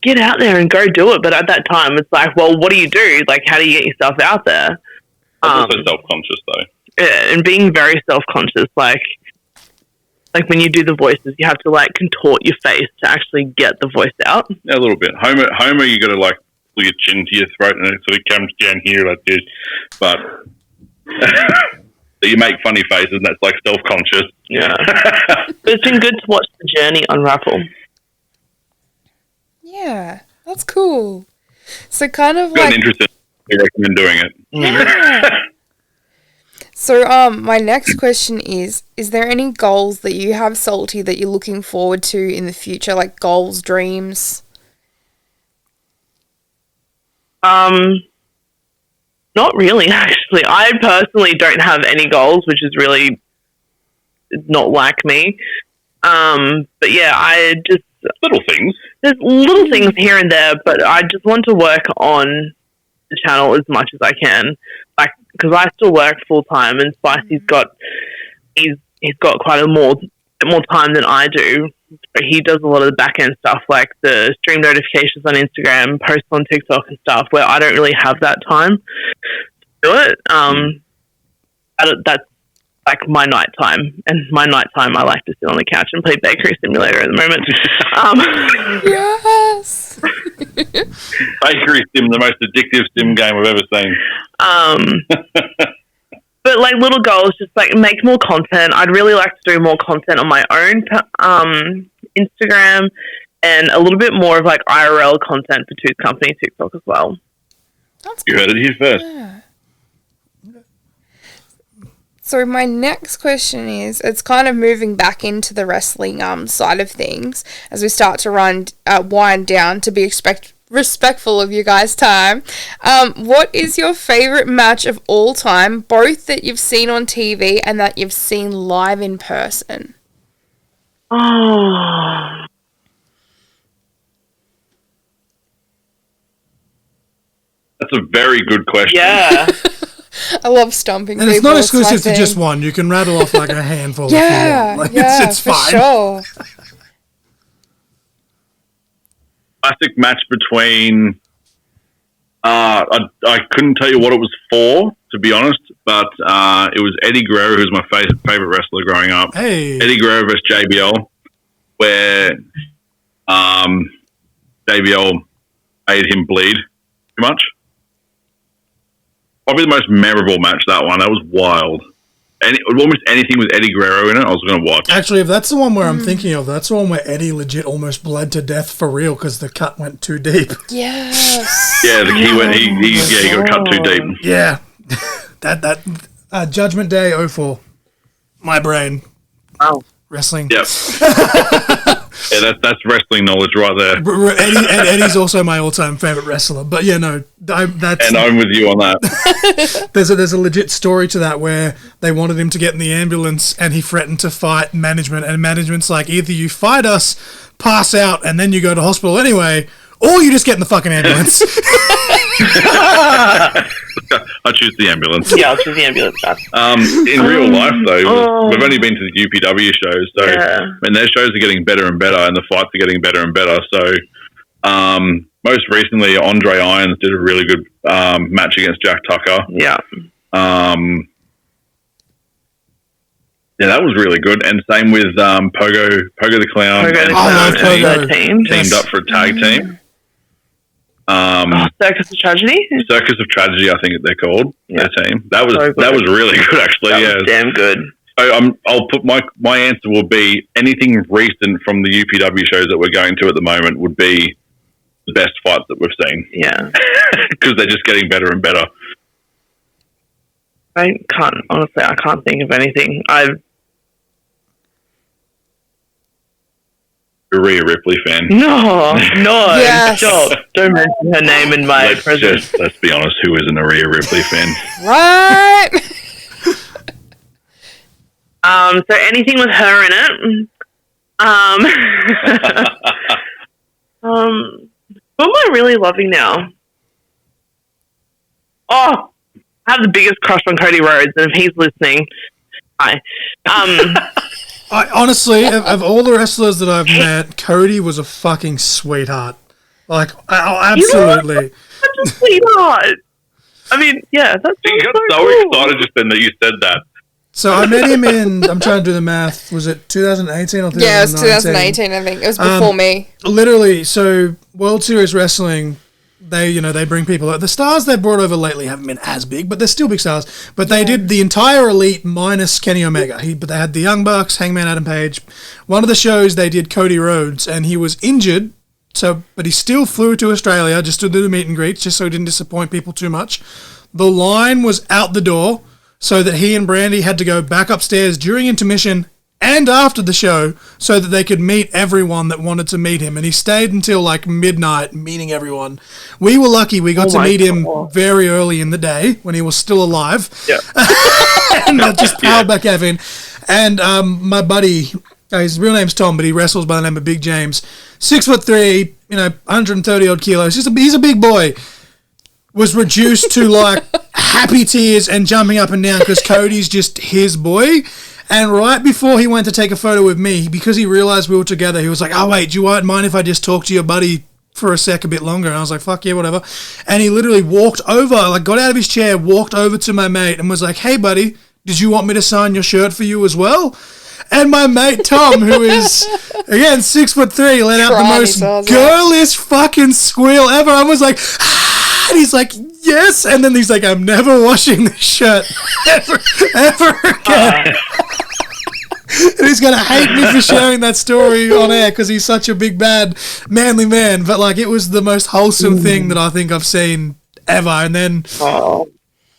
get out there and go do it. But at that time, it's like, well, what do you do? Like, how do you get yourself out there? I'm also self-conscious, though. Yeah, and being very self-conscious, like when you do the voices, you have to like contort your face to actually get the voice out. Yeah, a little bit. Homer, you got to like pull your chin to your throat, and it sort of comes down here like this. But so you make funny faces, and that's like self-conscious. Yeah, but it's been good to watch the journey unravel. Yeah, that's cool. So kind of Got like... an interest in I recommend doing it. Yeah. So, my next question is there any goals that you have, Salty, that you're looking forward to in the future, like goals, dreams? Not really, actually. I personally don't have any goals, which is really not like me. But yeah, I just... Little things. There's little things here and there, but I just want to work on the channel as much as I can. Like, because I still work full time, and Spicy's got he's got quite a more time than I do. He does a lot of the back end stuff, like the stream notifications on Instagram, posts on TikTok and stuff, where I don't really have that time to do it. That's like my nighttime, and my nighttime I like to sit on the couch and play Bakery Simulator at the moment. Yes. Bakery Sim, the most addictive sim game I've ever seen. But like little goals, just like make more content. I'd really like to do more content on my own Instagram, and a little bit more of like IRL content for Tooth Company TikTok as well. That's You heard it here first. Yeah. So my next question is, it's kind of moving back into the wrestling side of things as we start to wind down to be respectful of you guys' time. What is your favourite match of all time, both that you've seen on TV and that you've seen live in person? Oh. That's a very good question. Yeah. I love stomping and people. it's not my exclusive to thing. just one. You can rattle off like a handful. Yeah, if you want. Like, yeah, it's for fine. sure. Classic match between... I couldn't tell you what it was for, to be honest, but it was Eddie Guerrero, who's my favorite wrestler growing up. Hey. Eddie Guerrero versus JBL, where JBL made him bleed too much. Probably the most memorable match, that one. That was wild. almost anything with Eddie Guerrero in it, I was going to watch. Actually, if that's the one where I'm thinking of, that's the one where Eddie legit almost bled to death for real because the cut went too deep. Yes. Yeah, he got cut too deep. Yeah. that Judgment Day 04. My brain. Oh. Wrestling. Yep. Yeah, that's wrestling knowledge right there. Eddie's also my all-time favorite wrestler. But yeah, no, that's. And I'm with you on that. There's a legit story to that where they wanted him to get in the ambulance and he threatened to fight management, and management's like, either you fight us, pass out, and then you go to hospital anyway, or you just get in the fucking ambulance. I choose the ambulance. Yeah, I'll choose the ambulance. In real life, though, we've only been to the UPW shows, so their shows are getting better and better, and the fights are getting better and better. So, most recently, Andre Irons did a really good match against Jack Tucker. Yeah. Yeah, that was really good. And same with Pogo the Clown. Pogo. Teamed up for a tag team. Circus of Tragedy? Circus of Tragedy, I think they're called. Yeah. Their team. That was really good, actually. That was damn good. So I'll put my answer will be anything recent from the UPW shows that we're going to at the moment would be the best fights that we've seen. Yeah. Because they're just getting better and better. I can't think of anything. Rhea Ripley fan. No, Yes. stop. Don't mention her name in my presence. Let's be honest, who isn't a Rhea Ripley fan? Right. So anything with her in it. Who am I really loving now? Oh, I have the biggest crush on Cody Rhodes, and if he's listening, hi. I honestly, of all the wrestlers that I've met, Cody was a fucking sweetheart. Like, absolutely. Such a sweetheart. I mean, yeah, that's You got so cool. excited just then that you said that. So I met him in, I'm trying to do the math, was it 2018 or 2019? Yeah, it was 2018, I think. It was before me. Literally, so World Series Wrestling, they bring people. The stars they brought over lately haven't been as big, but they're still big stars. But they did the entire Elite minus Kenny Omega. But they had the Young Bucks, Hangman Adam Page. One of the shows they did Cody Rhodes, and he was injured. But he still flew to Australia just to do the meet and greets, just so he didn't disappoint people too much. The line was out the door, so that he and Brandy had to go back upstairs during intermission and after the show so that they could meet everyone that wanted to meet him. And he stayed until like midnight meeting everyone. We were lucky we got to meet him very early in the day when he was still alive. Yeah. And I just powered back Evan. And my buddy, his real name's Tom, but he wrestles by the name of Big James. 6'3", 130 odd kilos. He's a big boy. Was reduced to like happy tears and jumping up and down because Cody's just his boy. And right before he went to take a photo with me, because he realized we were together, he was like, "Oh wait, do you mind if I just talk to your buddy for a sec, a bit longer?" And I was like, "Fuck yeah, whatever." And he literally walked over, like got out of his chair, walked over to my mate and was like, "Hey buddy, did you want me to sign your shirt for you as well?" And my mate Tom, who is again 6'3", let out the most girlish fucking squeal ever. I was like, ah! And he's like, "Yes," and then he's like, "I'm never washing this shirt ever again." And he's gonna hate me for sharing that story on air because he's such a big bad manly man. But like, it was the most wholesome thing that I think I've seen ever. And then.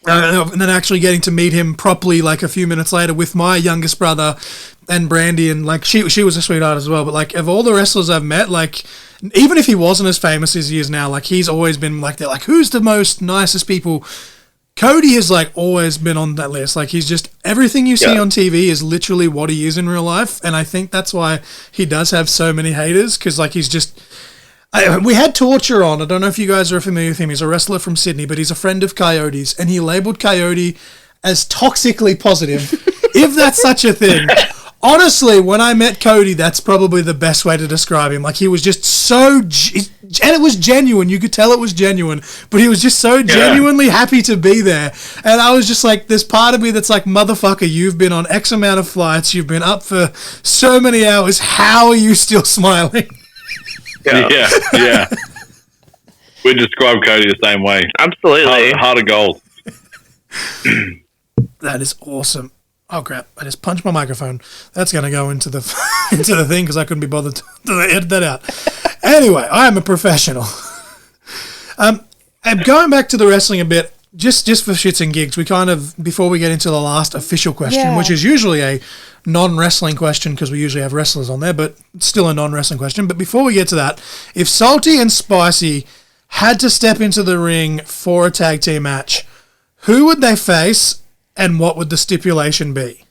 And then actually getting to meet him properly like a few minutes later with my youngest brother and Brandy, and like she was a sweetheart as well. But like of all the wrestlers I've met, like even if he wasn't as famous as he is now, like he's always been like, they're like, who's the most nicest people? Cody has like always been on that list. Like he's just, everything you see on TV is literally what he is in real life. And I think that's why he does have so many haters, because like he's just, we had Torture on. I don't know if you guys are familiar with him. He's a wrestler from Sydney, but he's a friend of Coyote's, and he labelled Coyote as toxically positive, if that's such a thing. Honestly, when I met Cody, that's probably the best way to describe him. Like, he was just so... and it was genuine. You could tell it was genuine. But he was just so genuinely happy to be there. And I was just like, there's part of me that's like, motherfucker, you've been on X amount of flights. You've been up for so many hours. How are you still smiling? Yeah. We describe Cody the same way. Absolutely. Heart of gold. That is awesome. Oh crap! I just punched my microphone. That's going to go into the into the thing because I couldn't be bothered to edit that out. Anyway, I am a professional. And going back to the wrestling a bit, just for shits and gigs, we kind of, before we get into the last official question, which is usually a non-wrestling question because we usually have wrestlers on there, but it's still a non-wrestling question. But before we get to that, if Salty and Spicy had to step into the ring for a tag team match, who would they face and what would the stipulation be?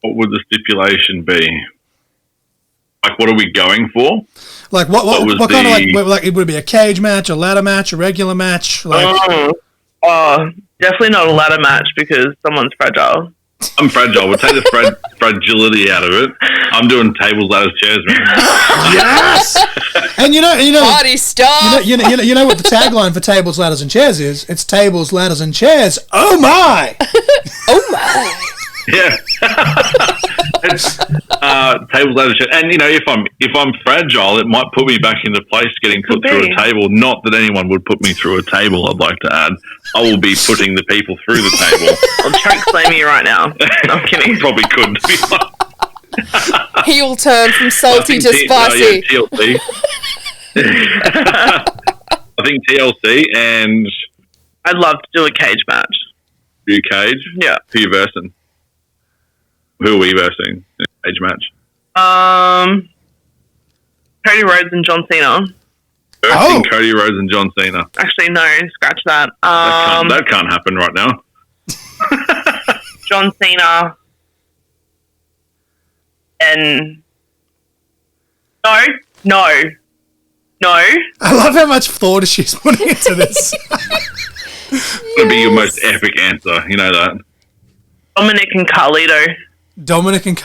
What would the stipulation be? Like, what are we going for? Like, what kind of, like, it would be a cage match, a ladder match, a regular match? Like, definitely not a ladder match because someone's fragile. I'm fragile. We'll take the fragility out of it. I'm doing tables, ladders, chairs, man. Yes! And you know, party stuff. You know what the tagline for tables, ladders, and chairs is? It's tables, ladders, and chairs. Oh my! Oh my! Yeah. It's tables, ladders, chairs. And you know, if I'm fragile, it might put me back into place getting put through a table. Not that anyone would put me through a table, I'd like to add. I will be putting the people through the table. I'll choke slam you right now. No, I'm kidding. Probably could, to be honest. He will turn from salty to spicy. TLC. I think TLC, and I'd love to do a cage match. Do cage? Yeah. Who are you versing? Who are we versing in a cage match? Cody Rhodes and John Cena. Versing Cody Rhodes and John Cena. Actually, no, scratch that. That can't happen right now. John Cena and no. I love how much thought she's putting into this. It's going to be your most epic answer. You know that. Dominic and Carlito.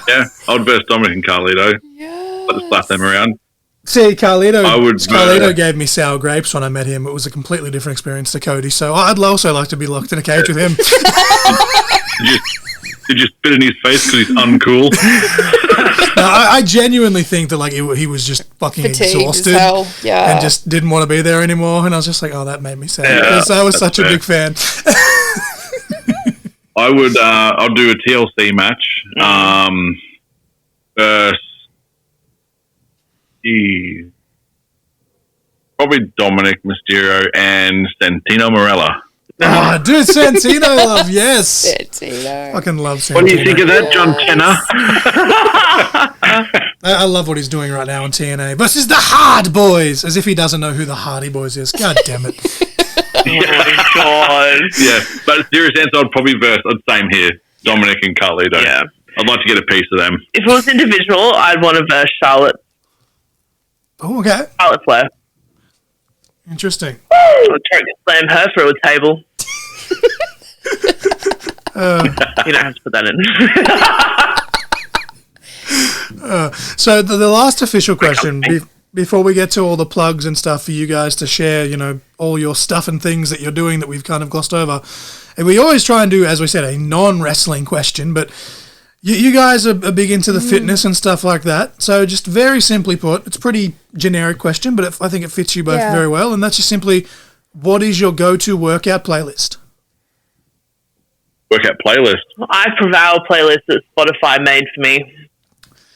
Yeah, I'd verse Dominic and Carlito. Yes. I'll just slap them around. See, Carlito gave me sour grapes when I met him. It was a completely different experience to Cody, so I'd also like to be locked in a cage with him. Did you spit in his face because he's uncool? No, I genuinely think that like he was just fucking fatigued exhausted as hell. Yeah. and just didn't want to be there anymore. And I was just like, oh, that made me sad because I was such a big fan. I would. I'll do a TLC match. Probably Dominic Mysterio and Santino Marella. Oh, dude, Santino love, yes. Santino. Fucking love Santino. What do you think of that, John Tenner? I love what he's doing right now on TNA. Versus the Hard Boys, as if he doesn't know who the Hardy Boys is. God damn it. Oh my god. Yeah, but serious answer, I'd probably verse. Same here, Dominic and Carlito. Yeah. I'd like to get a piece of them. If it was individual, I'd want to verse Charlotte. Oh, okay. Charlotte Flair. Interesting. I'd try to slam her through a table. You don't have to put that in. So the last official question, before we get to all the plugs and stuff for you guys to share, you know, all your stuff and things that you're doing that we've kind of glossed over. And we always try and do, as we said, a non-wrestling question, but you guys are big into the fitness and stuff like that. So just very simply put, it's a pretty generic question, but I think it fits you both very well. And that's just simply, what is your go-to workout playlist? Workout playlist? I prevail playlist that Spotify made for me.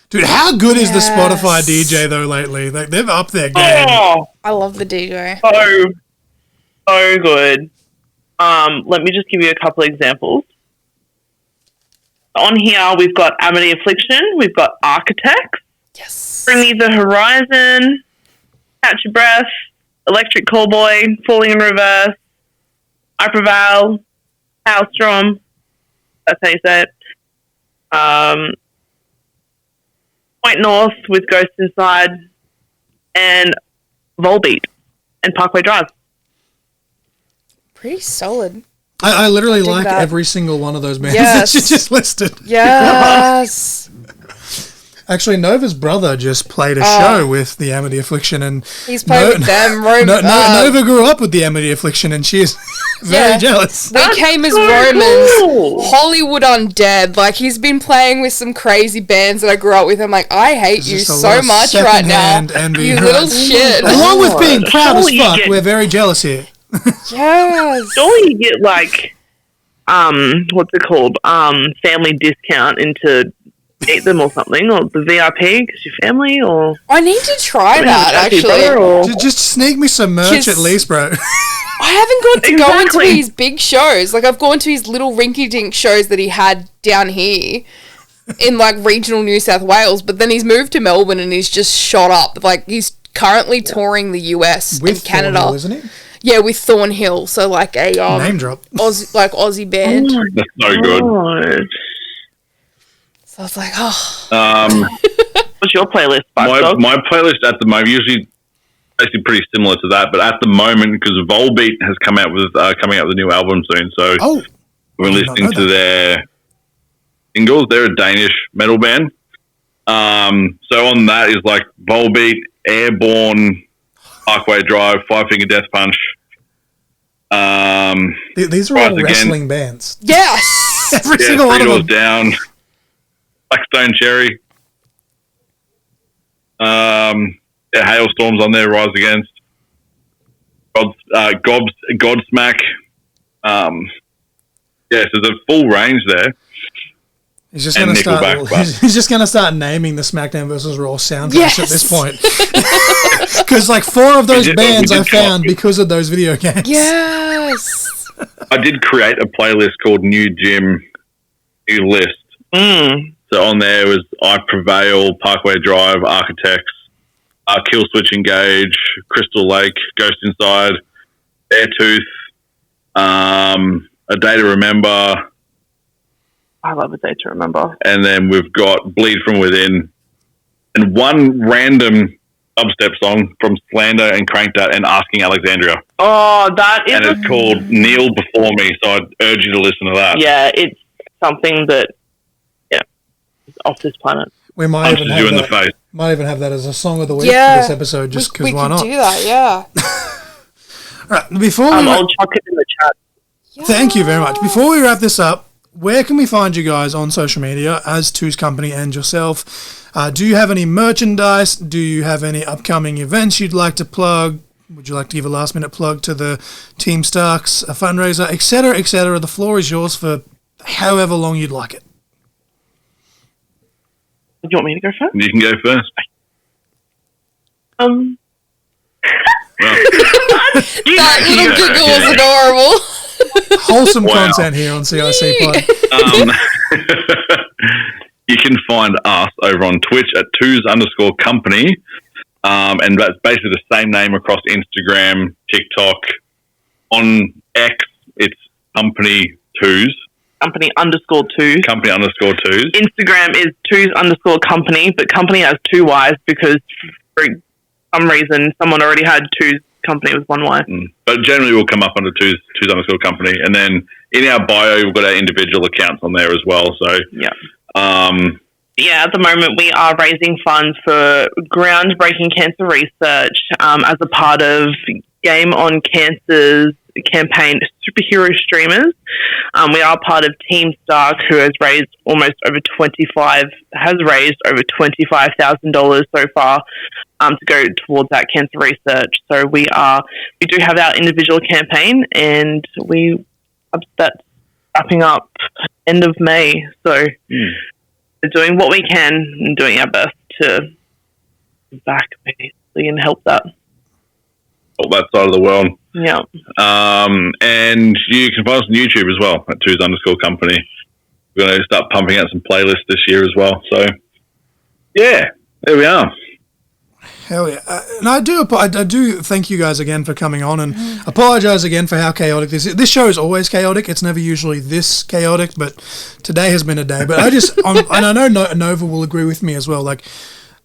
Dude, how good is the Spotify DJ, though, lately? Like, they've upped their game. Oh, I love the DJ. So good. Let me just give you a couple examples. On here, we've got Amity Affliction, we've got Architects, Yes. Bring Me the Horizon, Catch Your Breath, Electric Callboy, Falling in Reverse, I Prevail, Hailstrom, that's how you say it. Point North with Ghost Inside, and Volbeat, and Parkway Drive. Pretty solid. I literally like every single one of those bands that you just listed. Yes. Actually, Nova's brother just played a show with the Amity Affliction, and he's played with them. Nova grew up with the Amity Affliction, and she's Very jealous. We came as Romans, Hollywood undead. Like, he's been playing with some crazy bands that I grew up with. I'm like, I hate you so much right now. You little shit. Along with being proud as fuck, we're very jealous here. Yes. Surely you get, like, what's it called? Family discount into eat them or something, or the VIP because your family, or I need to try that actually. Just sneak me some merch at least, bro. I haven't got to go into his big shows. Like, I've gone to his little rinky-dink shows that he had down here in, like, regional New South Wales, but then he's moved to Melbourne and he's just shot up. Like, he's currently touring the US and Canada. Thornhill, isn't he? Yeah, with Thornhill. So, like, a name drop. Aussie band. That's so good. So I was like, oh. What's your playlist, my playlist at the moment, usually actually pretty similar to that, but at the moment, because Volbeat has come out with coming out with a new album soon, so we're listening to their singles. They're a Danish metal band. So on that is like Volbeat, Airborne, Parkway Drive, Five Finger Death Punch. These are all wrestling bands. Yes! Every single one of them. Down. Blackstone Cherry. Hailstorms on there, Rise Against. Godsmack. So there's a full range there. He's just going to start. He's just going to start naming the SmackDown versus Raw soundtracks at this point. Because like 4 of those bands I found because of those video games. Yes. I did create a playlist called New Gym, New List. So on there was I Prevail, Parkway Drive, Architects, Kill Switch Engage, Crystal Lake, Ghost Inside, Beartooth, A Day to Remember. I love A Day to Remember. And then we've got Bleed From Within, and one random dubstep song from Slander and Cranked Out and Asking Alexandria. Oh, that is... And it's called Kneel Before Me, so I'd urge you to listen to that. Yeah, it's something that, is off this planet. We might even have that as a song of the week for this episode, just because why not? We could do that, yeah. Right, before we... I'll chuck it in the chat. Yes. Thank you very much. Before we wrap this up, where can we find you guys on social media as Two's Company and yourself? Do you have any merchandise? Do you have any upcoming events you'd like to plug? Would you like to give a last-minute plug to the Team Starks, a fundraiser, etc., etc.? The floor is yours for however long you'd like it. Do you want me to go first? You can go first. That little giggle was adorable. Wholesome content here on CIC Pod. You can find us over on Twitch at twos_company. And that's basically the same name across Instagram, TikTok. On X, it's Company Twos. Company_twos. Company_twos. Instagram is twos_company, but company has 2 Y's because for some reason someone already had Two's Company with 1 Y. But generally we'll come up under twos_company. And then in our bio, we've got our individual accounts on there as well. So at the moment we are raising funds for groundbreaking cancer research as a part of Game on Cancer's campaign Superhero Streamers. We are part of Team Stark, who has raised over $25,000 so far to go towards that cancer research. So we do have our individual campaign, and that's wrapping up end of May. So we're doing what we can and doing our best to give back basically and help that side of the world. Yeah. And you can find us on YouTube as well at twos_company. We're going to start pumping out some playlists this year as well. So, yeah, there we are. Hell yeah. And I do thank you guys again for coming on, and apologise again for how chaotic this is. This show is always chaotic. It's never usually this chaotic, but today has been a day. But and I know Nova will agree with me as well. Like,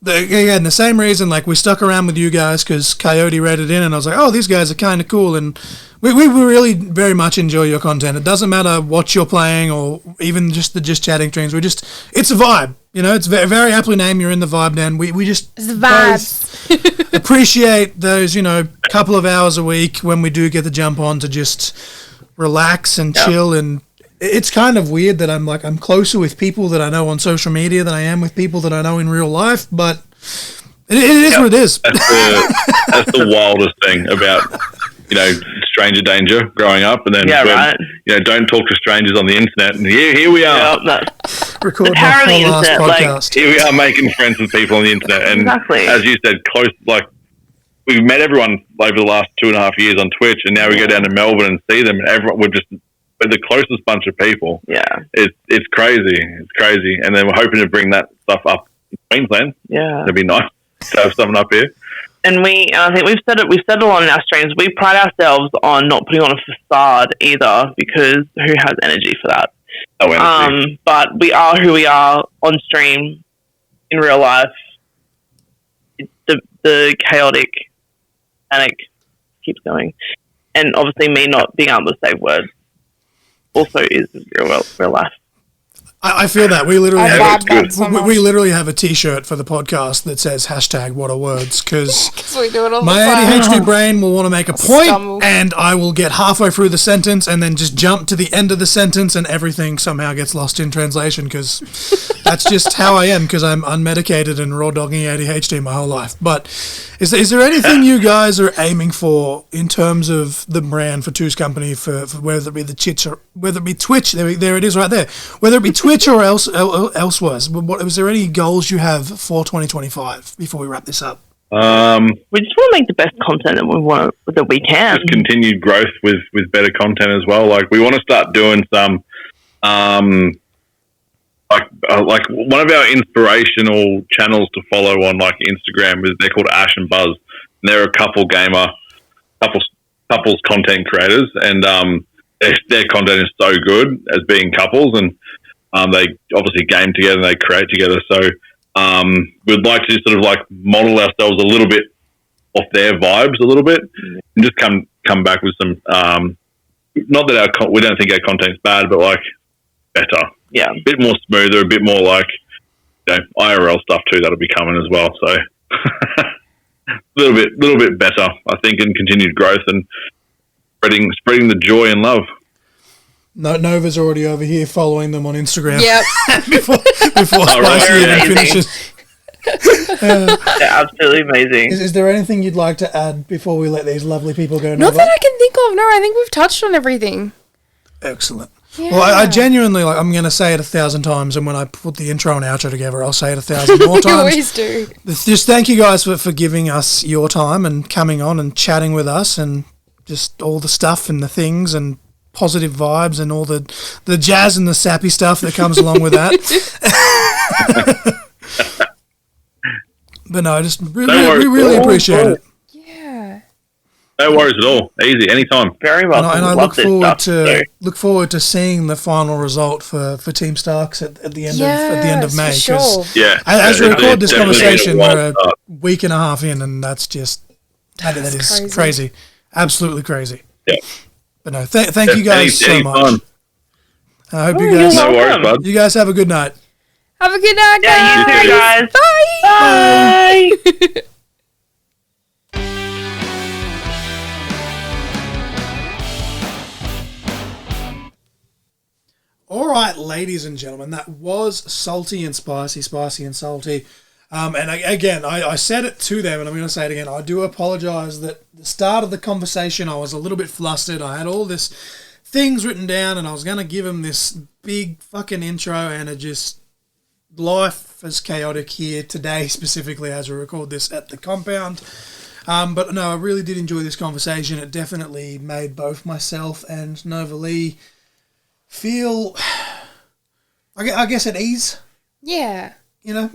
again, the same reason, like, we stuck around with you guys because Coyote read it in, and I was like, oh, these guys are kind of cool, and we really very much enjoy your content. It doesn't matter what you're playing or even just the Just Chatting streams. It's a vibe. You know, it's very, very aptly named. You're in the vibe, Dan. We just it's the vibes. Appreciate those, couple of hours a week when we do get the jump on to just relax and chill. And it's kind of weird that I'm closer with people that I know on social media than I am with people that I know in real life, but it is what it is. That's the wildest thing about, stranger danger growing up, and then don't talk to strangers on the internet. And here we are, recording the whole last podcast. Here we are making friends with people on the internet, and as you said, close. Like we've met everyone over the last 2.5 years on Twitch, and now we go down to Melbourne and see them, and everyone we're the closest bunch of people. Yeah, it's crazy. It's crazy, and then we're hoping to bring that stuff up in Queensland. Yeah, it'd be nice to have something up here. And I think we've said it a lot in our streams. We pride ourselves on not putting on a facade either, because who has energy for that? But we are who we are on stream in real life. The chaotic panic keeps going, and obviously me not being able to say words also is real life. I feel that we literally have a T-shirt for the podcast that says #what are words, because my ADHD brain will want to make a point and I will get halfway through the sentence and then just jump to the end of the sentence and everything somehow gets lost in translation, because that's just how I am, because I'm unmedicated and raw dogging ADHD my whole life. But is there anything you guys are aiming for in terms of the brand for Toosy Company, for whether it be the Twitch or whether it be Twitch? There it is right there. Whether it be Twitch or elsewhere. Was there any goals you have for 2025 before we wrap this up? We just want to make the best content that we can. Just continued growth with better content as well. Like we want to start doing some, like one of our inspirational channels to follow on like Instagram they're called Ash and Buzz. And they're a couples content creators, and their content is so good as being couples, and they obviously game together and they create together. So we'd like to sort of like model ourselves a little bit off their vibes a little bit, and just come back with some, not that we don't think our content's bad, but like better. Yeah. A bit more smoother, a bit more like, IRL stuff too that'll be coming as well. So a little bit better, I think, and continued growth and spreading the joy and love. Nova's already over here following them on Instagram. Yep. before Spicy even finishes. They're absolutely amazing. Is there anything you'd like to add before we let these lovely people go? Not that I can think of. No, I think we've touched on everything. Excellent. Yeah. Well, I genuinely, I'm going to say it 1,000 times, and when I put the intro and outro together, I'll say it 1,000 more times. You always do. Just thank you guys for giving us your time and coming on and chatting with us, and just all the stuff and the things and positive vibes and all the jazz and the sappy stuff that comes along with that. But no, just we really appreciate it. Yeah. No worries at all. Easy, anytime. Very well. And I look forward to seeing the final result for Team Starks at the end of May. Sure. As we record this conversation, we're a week and a half in, and that is crazy. Absolutely crazy. Yeah. But no, thank you guys so much. I hope you guys have a good night. Have a good night, guys. Yeah, you too, guys. Bye. All right, ladies and gentlemen, that was salty and spicy, spicy and salty. And again, I said it to them, and I'm going to say it again. I do apologise that the start of the conversation, I was a little bit flustered. I had all this things written down, and I was going to give them this big fucking intro, and it just... Life is chaotic here today, specifically as we record this at the compound. But no, I really did enjoy this conversation. It definitely made both myself and Nova Lee feel, I guess, at ease. Yeah. You know?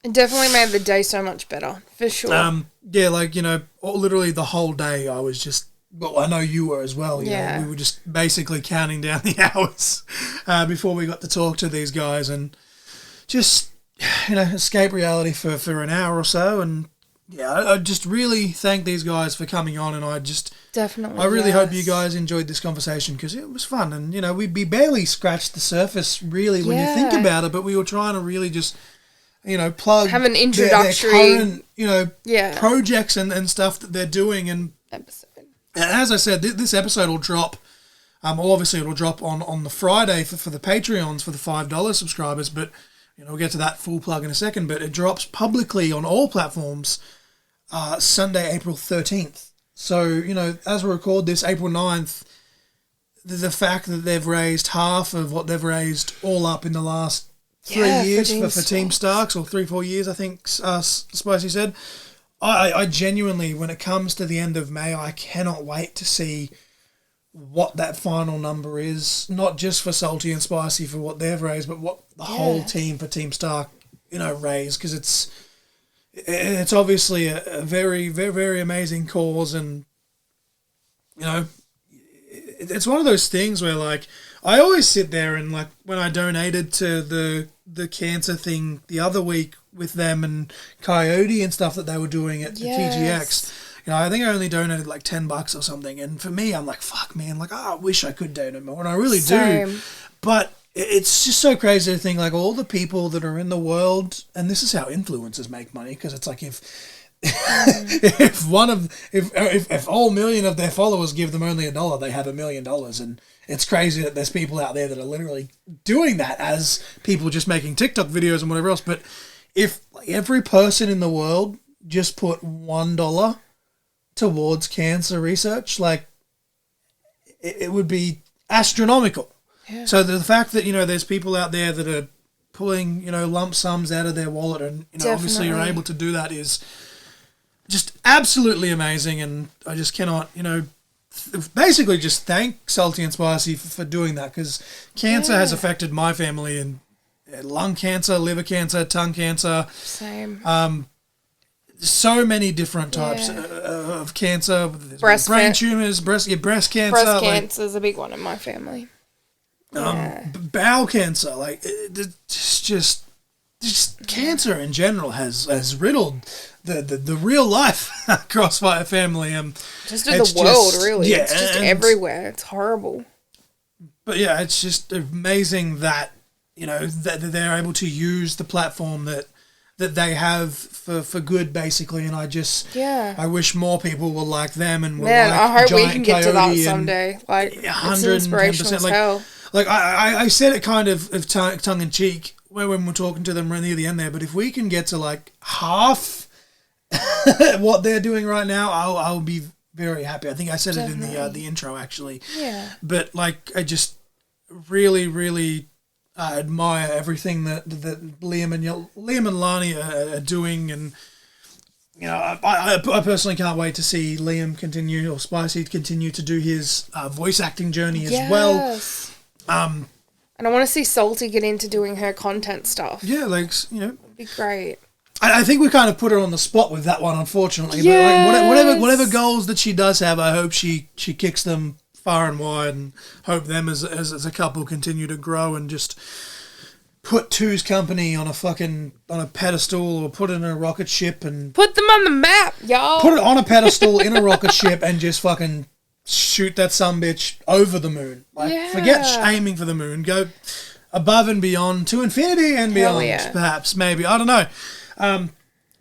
It definitely made the day so much better, for sure. Yeah, like, literally the whole day I was just, well, I know you were as well. You know, we were just basically counting down the hours before we got to talk to these guys and just, escape reality for an hour or so. And yeah, I just really thank these guys for coming on, and I really hope you guys enjoyed this conversation, because it was fun. And, we barely scratched the surface, really, when you think about it, but we were trying to really just, plug... Have an introductory... their current, projects and stuff that they're doing, and... Episode. And as I said, this episode will drop. Well, obviously it'll drop on the Friday for the Patreons for the $5 subscribers, but we'll get to that full plug in a second. But it drops publicly on all platforms Sunday, April 13th. So as we record this, April 9th, the fact that they've raised half of what they've raised all up in the last 3 years for Team Starks, or 3-4 years, I think Spicy said. I genuinely, when it comes to the end of May, I cannot wait to see what that final number is, not just for Salty and Spicy for what they've raised, but what the whole team for Team Stark, raised, because it's obviously a very, very, very amazing cause, and it's one of those things where, like, I always sit there and, like, when I donated to the cancer thing the other week with them and Coyote and stuff that they were doing at the TGX, I think I only donated like $10 or something. And for me, I'm like, fuck, man, like, I wish I could donate more. And I really do. But it's just so crazy to think, like, all the people that are in the world, and this is how influencers make money, because it's like if all million of their followers give them only $1, they have $1 million. And it's crazy that there's people out there that are literally doing that as people just making TikTok videos and whatever else. But if every person in the world just put $1 towards cancer research, like, it would be astronomical. Yeah. So the fact that, there's people out there that are pulling, lump sums out of their wallet, and, obviously you're able to do that, is just absolutely amazing. And I just cannot, basically just thank Salty and Spicy for doing that, because cancer has affected my family, and lung cancer, liver cancer, tongue cancer. Same. So many different types of cancer. Brain tumors, breast cancer. Breast cancer is a big one in my family. Bowel cancer, like, just cancer in general has riddled the real life Crossfire family. Just in the world, really. Yeah, it's just everywhere. It's horrible. But yeah, it's just amazing that that they're able to use the platform that they have for good, basically. And I wish more people were like them, and were like I hope we can get to that Coyote someday. Like, it's inspirational as hell. Like, I said it kind of tongue in cheek when we're talking to them near the end there, but if we can get to like half what they're doing right now, I'll be very happy. I think I said it in the intro, actually. Yeah. But, like, I just really, really admire everything that Liam and Lani are doing, and I personally can't wait to see Liam continue, or Spicy continue to do his voice acting journey as well. And I want to see Salty get into doing her content stuff. Yeah, like, it'd be great. I think we kind of put her on the spot with that one, unfortunately. Yes. But, like, whatever goals that she does have, I hope she kicks them far and wide, and hope them as a couple continue to grow, and just put Two's company on a pedestal, or put it in a rocket ship, and put them on the map, y'all. Put it on a pedestal in a rocket ship, and just fucking shoot that sumbitch over the moon. Like, forget aiming for the moon. Go above and beyond, to infinity and beyond, perhaps, maybe. I don't know.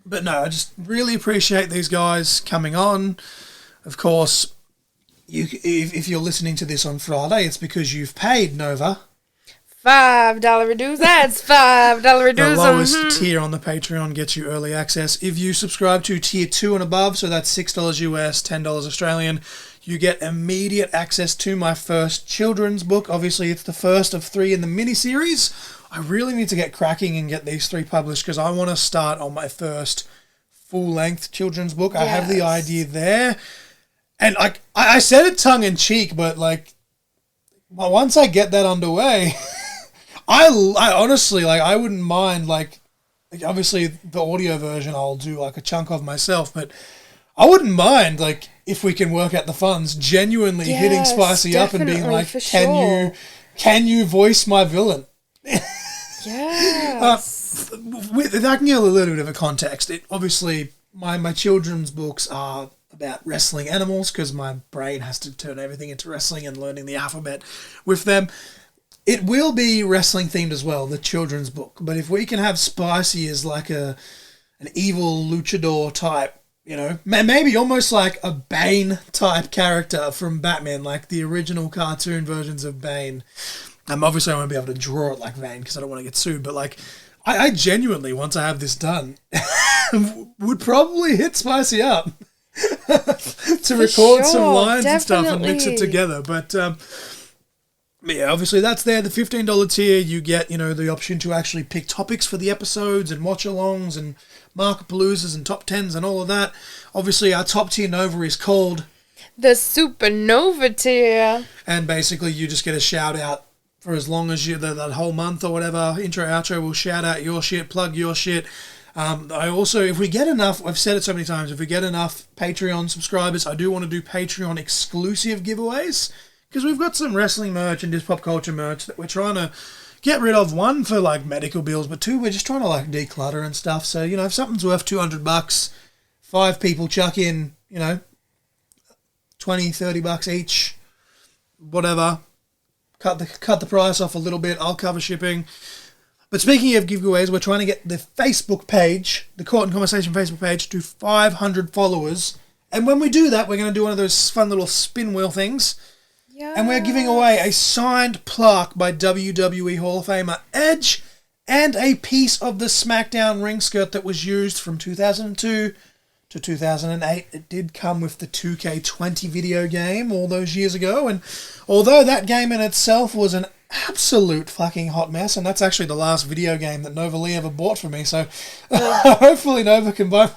But no, I just really appreciate these guys coming on. Of course, if you're listening to this on Friday, it's because you've paid Nova. $5 reduce. That's $5 reduce. The lowest tier on the Patreon gets you early access. If you subscribe to tier 2 and above, so that's $6 US, $10 Australian, you get immediate access to my first children's book. Obviously, it's the first of 3 in the mini-series. I really need to get cracking and get these 3 published, because I want to start on my first full-length children's book. Yes. I have the idea there. And I said it tongue-in-cheek, but, like, once I get that underway, I honestly, like, I wouldn't mind, like, obviously the audio version I'll do, like, a chunk of myself, but I wouldn't mind, like, if we can work out the funds, genuinely hitting Spicy up and being like, can you voice my villain? Yes. If I can give a little bit of a context, obviously my children's books are about wrestling animals, because my brain has to turn everything into wrestling and learning the alphabet with them. It will be wrestling themed as well, the children's book. But if we can have Spicy as like an evil luchador type, you know, maybe almost like a Bane type character from Batman, like the original cartoon versions of Bane. Obviously I won't be able to draw it like Bane because I don't want to get sued, but like, I genuinely, once I have this done, would probably hit Spicy up to record some lines and stuff and mix it together. But yeah, obviously that's there. The $15 tier, you get, you know, the option to actually pick topics for the episodes and watch-alongs and market paloozas and top 10s and all of that. Obviously our top tier Nova is called the Supernova tier. And basically you just get a shout out for as long as you, that whole month or whatever. Intro, outro will shout out your shit, plug your shit. I also, if we get enough, I've said it so many times, if we get enough Patreon subscribers, I do want to do Patreon exclusive giveaways, because we've got some wrestling merch and just pop culture merch that we're trying to get rid of. One, for like medical bills, but two, we're just trying to like declutter and stuff. So, you know, if something's worth $200, 5 people chuck in, you know, $20-$30 each, whatever. Cut the price off a little bit. I'll cover shipping. But speaking of giveaways, we're trying to get the Facebook page, the Court and Conversation Facebook page, to 500 followers. And when we do that, we're going to do one of those fun little spin wheel things. Yes. And we're giving away a signed plaque by WWE Hall of Famer Edge and a piece of the SmackDown ring skirt that was used from 2002 to 2008. It did come with the 2K20 video game all those years ago, and although that game in itself was an absolute fucking hot mess, and that's actually the last video game that Nova Lee ever bought for me, so hopefully Nova can buy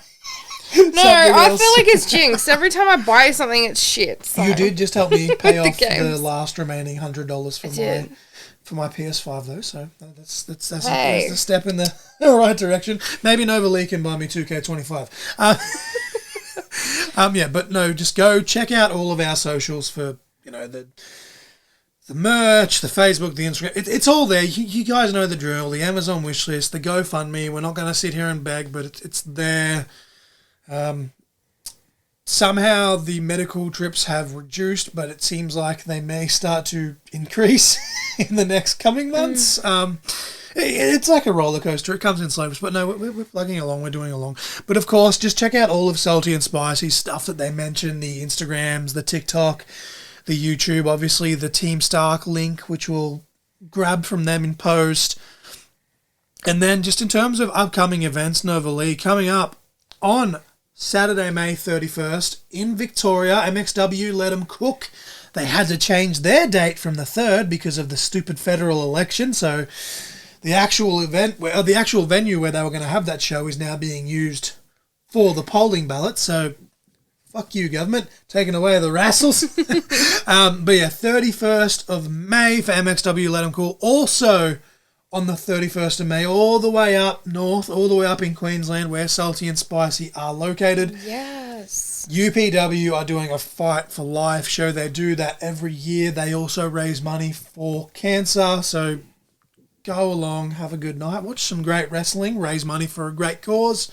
No, I feel like it's jinxed. Every time I buy something, it's shit. So. You did just help me pay off the last remaining $100 for my PS5 though, so that's a step in the right direction. Maybe Nova Lee can buy me 2K25. Yeah, but no, just go check out all of our socials for, you know, the merch, the Facebook, the Instagram. It's all there. You guys know the drill. The Amazon wishlist, the GoFundMe. We're not going to sit here and beg, but it's there. Somehow the medical trips have reduced, but it seems like they may start to increase in the next coming months. It's like a roller coaster. It comes in slopes, but no, we're plugging along. We're doing along. But of course, just check out all of Salty and Spicy's stuff that they mentioned, the Instagrams, the TikTok, the YouTube, obviously the Team Stark link, which we'll grab from them in post. And then just in terms of upcoming events, Nova Lee, coming up on Saturday, May 31st in Victoria, MXW let them cook. They had to change their date from the 3rd because of the stupid federal election. So the actual event, the actual venue where they were going to have that show is now being used for the polling ballot. So fuck you, government, taking away the wrastles. But yeah, 31st of May for MXW let them cook. Also on the 31st of May, all the way up north, all the way up in Queensland, where Salty and Spicy are located. Yes. UPW are doing a Fight for Life show. They do that every year. They also raise money for cancer. So go along, have a good night, watch some great wrestling, raise money for a great cause.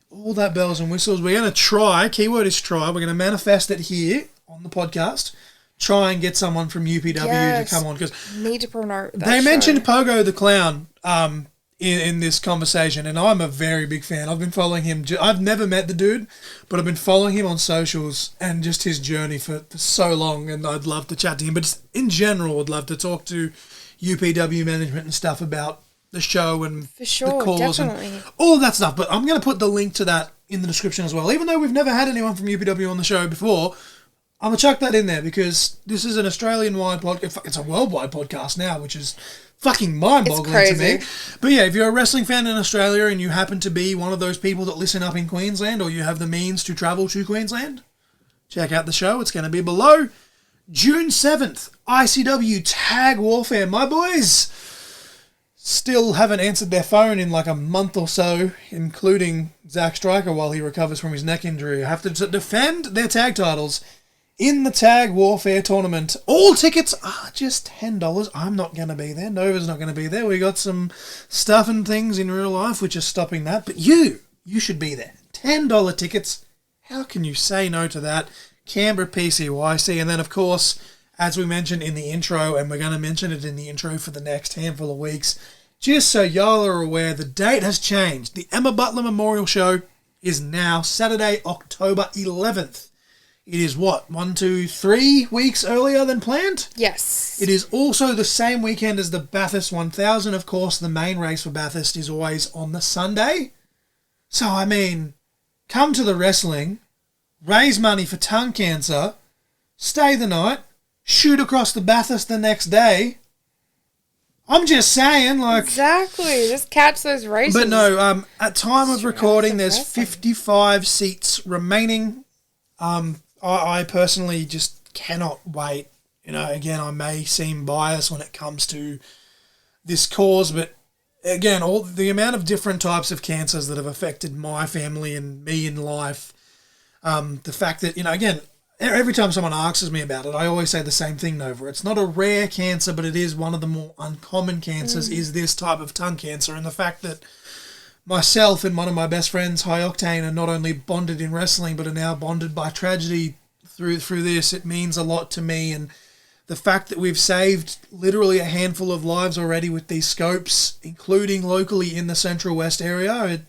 All that bells and whistles. We're going to try, keyword is try, we're going to manifest it here on the podcast. Try and get someone from UPW to come on, because need to promote that they mentioned Pogo the Clown in this conversation, and I'm a very big fan. I've been following him. I've never met the dude, but I've been following him on socials and just his journey for so long, and I'd love to chat to him. But just in general, I'd love to talk to UPW management and stuff about the show and the cause and all of that stuff. But I'm going to put the link to that in the description as well. Even though we've never had anyone from UPW on the show before, I'm going to chuck that in there because this is an Australian-wide podcast. It's a worldwide podcast now, which is fucking mind-boggling to me. But yeah, if you're a wrestling fan in Australia and you happen to be one of those people that listen up in Queensland, or you have the means to travel to Queensland, check out the show. It's going to be below. June 7th, ICW Tag Warfare. My boys still haven't answered their phone in like a month or so, including Zack Stryker while he recovers from his neck injury. Have to defend their tag titles in the Tag Warfare tournament. All tickets are just $10. I'm not going to be there. Nova's not going to be there. We got some stuff and things in real life which are stopping that. But you should be there. $10 tickets. How can you say no to that? Canberra PCYC. And then, of course, as we mentioned in the intro, and we're going to mention it in the intro for the next handful of weeks, just so y'all are aware, the date has changed. The Emma Butler Memorial Show is now Saturday, October 11th. It is what, 1, 2, 3 weeks earlier than planned? Yes. It is also the same weekend as the Bathurst 1000. Of course, the main race for Bathurst is always on the Sunday. So, I mean, come to the wrestling, raise money for tongue cancer, stay the night, shoot across the Bathurst the next day. I'm just saying, like... Exactly. Just catch those races. But no, at time of recording, there's 55 seats remaining. I personally just cannot wait. You know, again, I may seem biased when it comes to this cause, but again, all the amount of different types of cancers that have affected my family and me in life, the fact that, you know, again, every time someone asks me about it, I always say the same thing, Nova. It's not a rare cancer, but it is one of the more uncommon cancers, is this type of tongue cancer. And the fact that myself and one of my best friends, High Octane, are not only bonded in wrestling, but are now bonded by tragedy through this, it means a lot to me. And the fact that we've saved literally a handful of lives already with these scopes, including locally in the Central West area,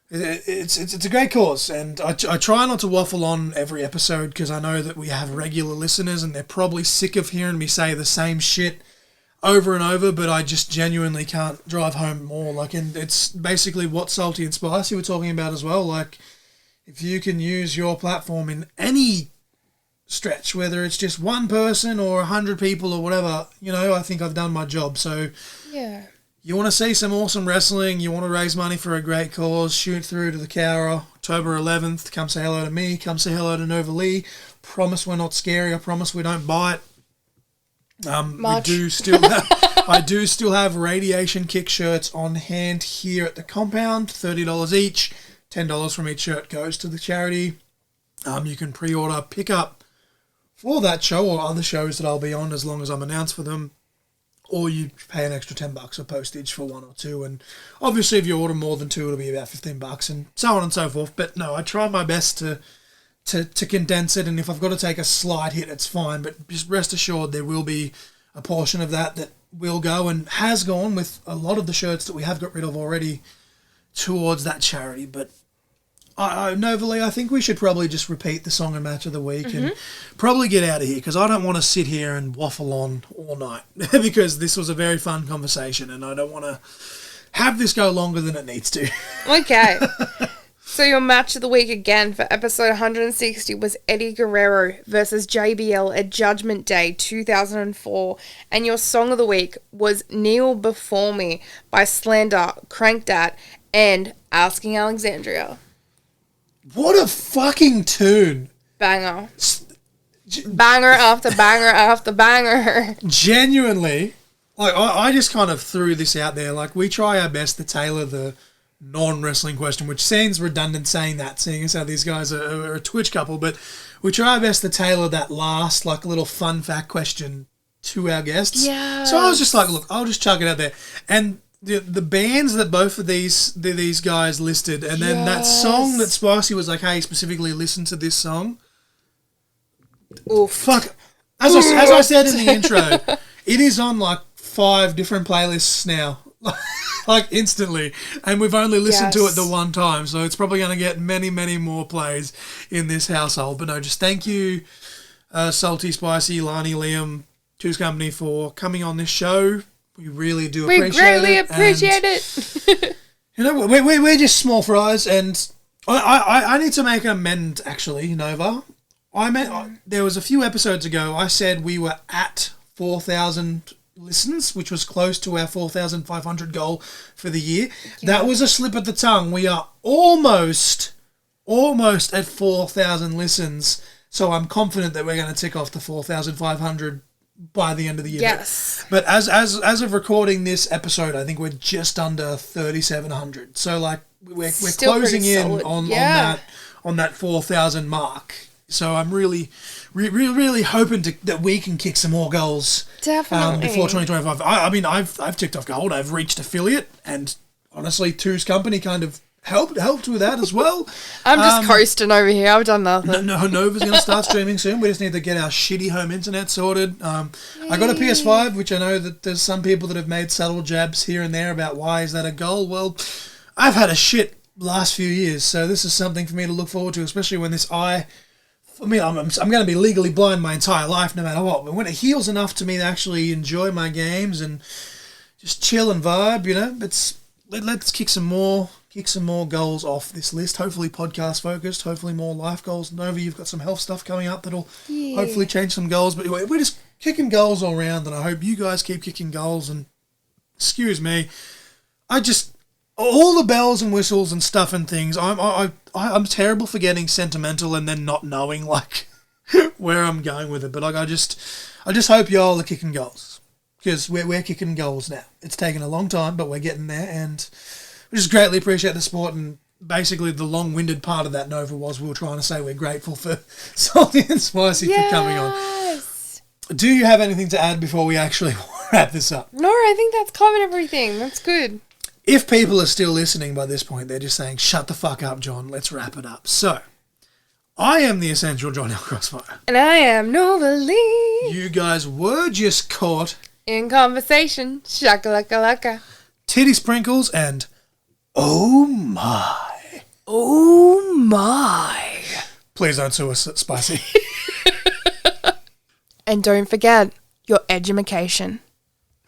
it's a great cause. And I try not to waffle on every episode because I know that we have regular listeners and they're probably sick of hearing me say the same shit over and over, but I just genuinely can't drive home more. Like, and it's basically what Salty and Spicy were talking about as well. Like, if you can use your platform in any stretch, whether it's just one person or 100 people or whatever, you know, I think I've done my job. So yeah, you want to see some awesome wrestling, you want to raise money for a great cause, shoot through to the Cowra, October 11th. Come say hello to me, come say hello to Nova Lee. Promise we're not scary, I promise we don't bite. I do still have Radiation Kick shirts on hand here at the compound, $30 each. $10 from each shirt goes to the charity. You can pre-order, pick up for that show or other shows that I'll be on as long as I'm announced for them, or you pay an extra $10 for postage for one or two. And obviously, if you order more than two, it'll be about $15, and so on and so forth. But no, I try my best to condense it, and if I've got to take a slight hit, it's fine. But just rest assured, there will be a portion of that will go and has gone with a lot of the shirts that we have got rid of already towards that charity. But Nova Lee, I think we should probably just repeat the song and match of the week and probably get out of here, because I don't want to sit here and waffle on all night because this was a very fun conversation and I don't want to have this go longer than it needs to. Okay. So your match of the week again for episode 160 was Eddie Guerrero versus JBL at Judgment Day 2004. And your song of the week was Kneel Before Me by Slander, Cranked At, and Asking Alexandria. What a fucking tune. Banger. Banger after banger after banger. Genuinely, like I just kind of threw this out there. Like, we try our best to tailor the non-wrestling question, which seems redundant saying that, seeing as how these guys are a Twitch couple, but we try our best to tailor that last, like, little fun fact question to our guests. Yeah. So I was just like, look, I'll just chuck it out there. And the bands that both of these guys listed, and then that song that Spicy was like, hey, specifically listen to this song. Oof. Fuck. As I said in the intro, it is on like 5 different playlists now. Like, instantly, and we've only listened to it the one time, so it's probably going to get many, many more plays in this household. But no, just thank you, Salty, Spicy, Lani, Liam, Toosy Company, for coming on this show. We really do appreciate it. We greatly appreciate it. You know, we're just small fries, and I need to make an amend, actually, Nova. There was a few episodes ago, I said we were at 4,000 listens, which was close to our 4,500 goal for the year. Yeah. That was a slip of the tongue. We are almost at 4,000 listens, so I'm confident that we're going to tick off the 4,500 by the end of the year. Yes. But as of recording this episode, I think we're just under 3,700. So like we're closing in on that 4,000 mark. So I'm really hoping that we can kick some more goals. Definitely. Before 2025. I mean, I've ticked off gold. I've reached affiliate, and honestly, Toosy Company kind of helped with that as well. I'm just coasting over here. I've done nothing. Nova's going to start streaming soon. We just need to get our shitty home internet sorted. I got a PS5, which I know that there's some people that have made subtle jabs here and there about why is that a goal. Well, I've had a shit last few years, so this is something for me to look forward to, especially when this eye... I mean, I'm going to be legally blind my entire life no matter what, but when it heals enough to me to actually enjoy my games and just chill and vibe, you know, let's kick some more goals off this list. Hopefully podcast focused, hopefully more life goals. Nova, you've got some health stuff coming up that'll hopefully change some goals, but anyway, we're just kicking goals all around, and I hope you guys keep kicking goals. And excuse me, all the bells and whistles and stuff and things, I'm terrible for getting sentimental and then not knowing like where I'm going with it. But like I just hope y'all are kicking goals, because we're kicking goals now. It's taken a long time, but we're getting there, and we just greatly appreciate the support. And basically the long-winded part of that, Nova, was we were trying to say we're grateful for Salty and Spicy for coming on. Do you have anything to add before we actually wrap this up? No, I think that's covered everything. That's good. If people are still listening by this point, they're just saying, shut the fuck up, John. Let's wrap it up. So, I am the essential John L. Crossfire. And I am Nova Lee. You guys were just caught in conversation. Shakalaka-laka. Titty Sprinkles and oh my. Oh my. Please don't sue us, Spicy. And don't forget your edumacation.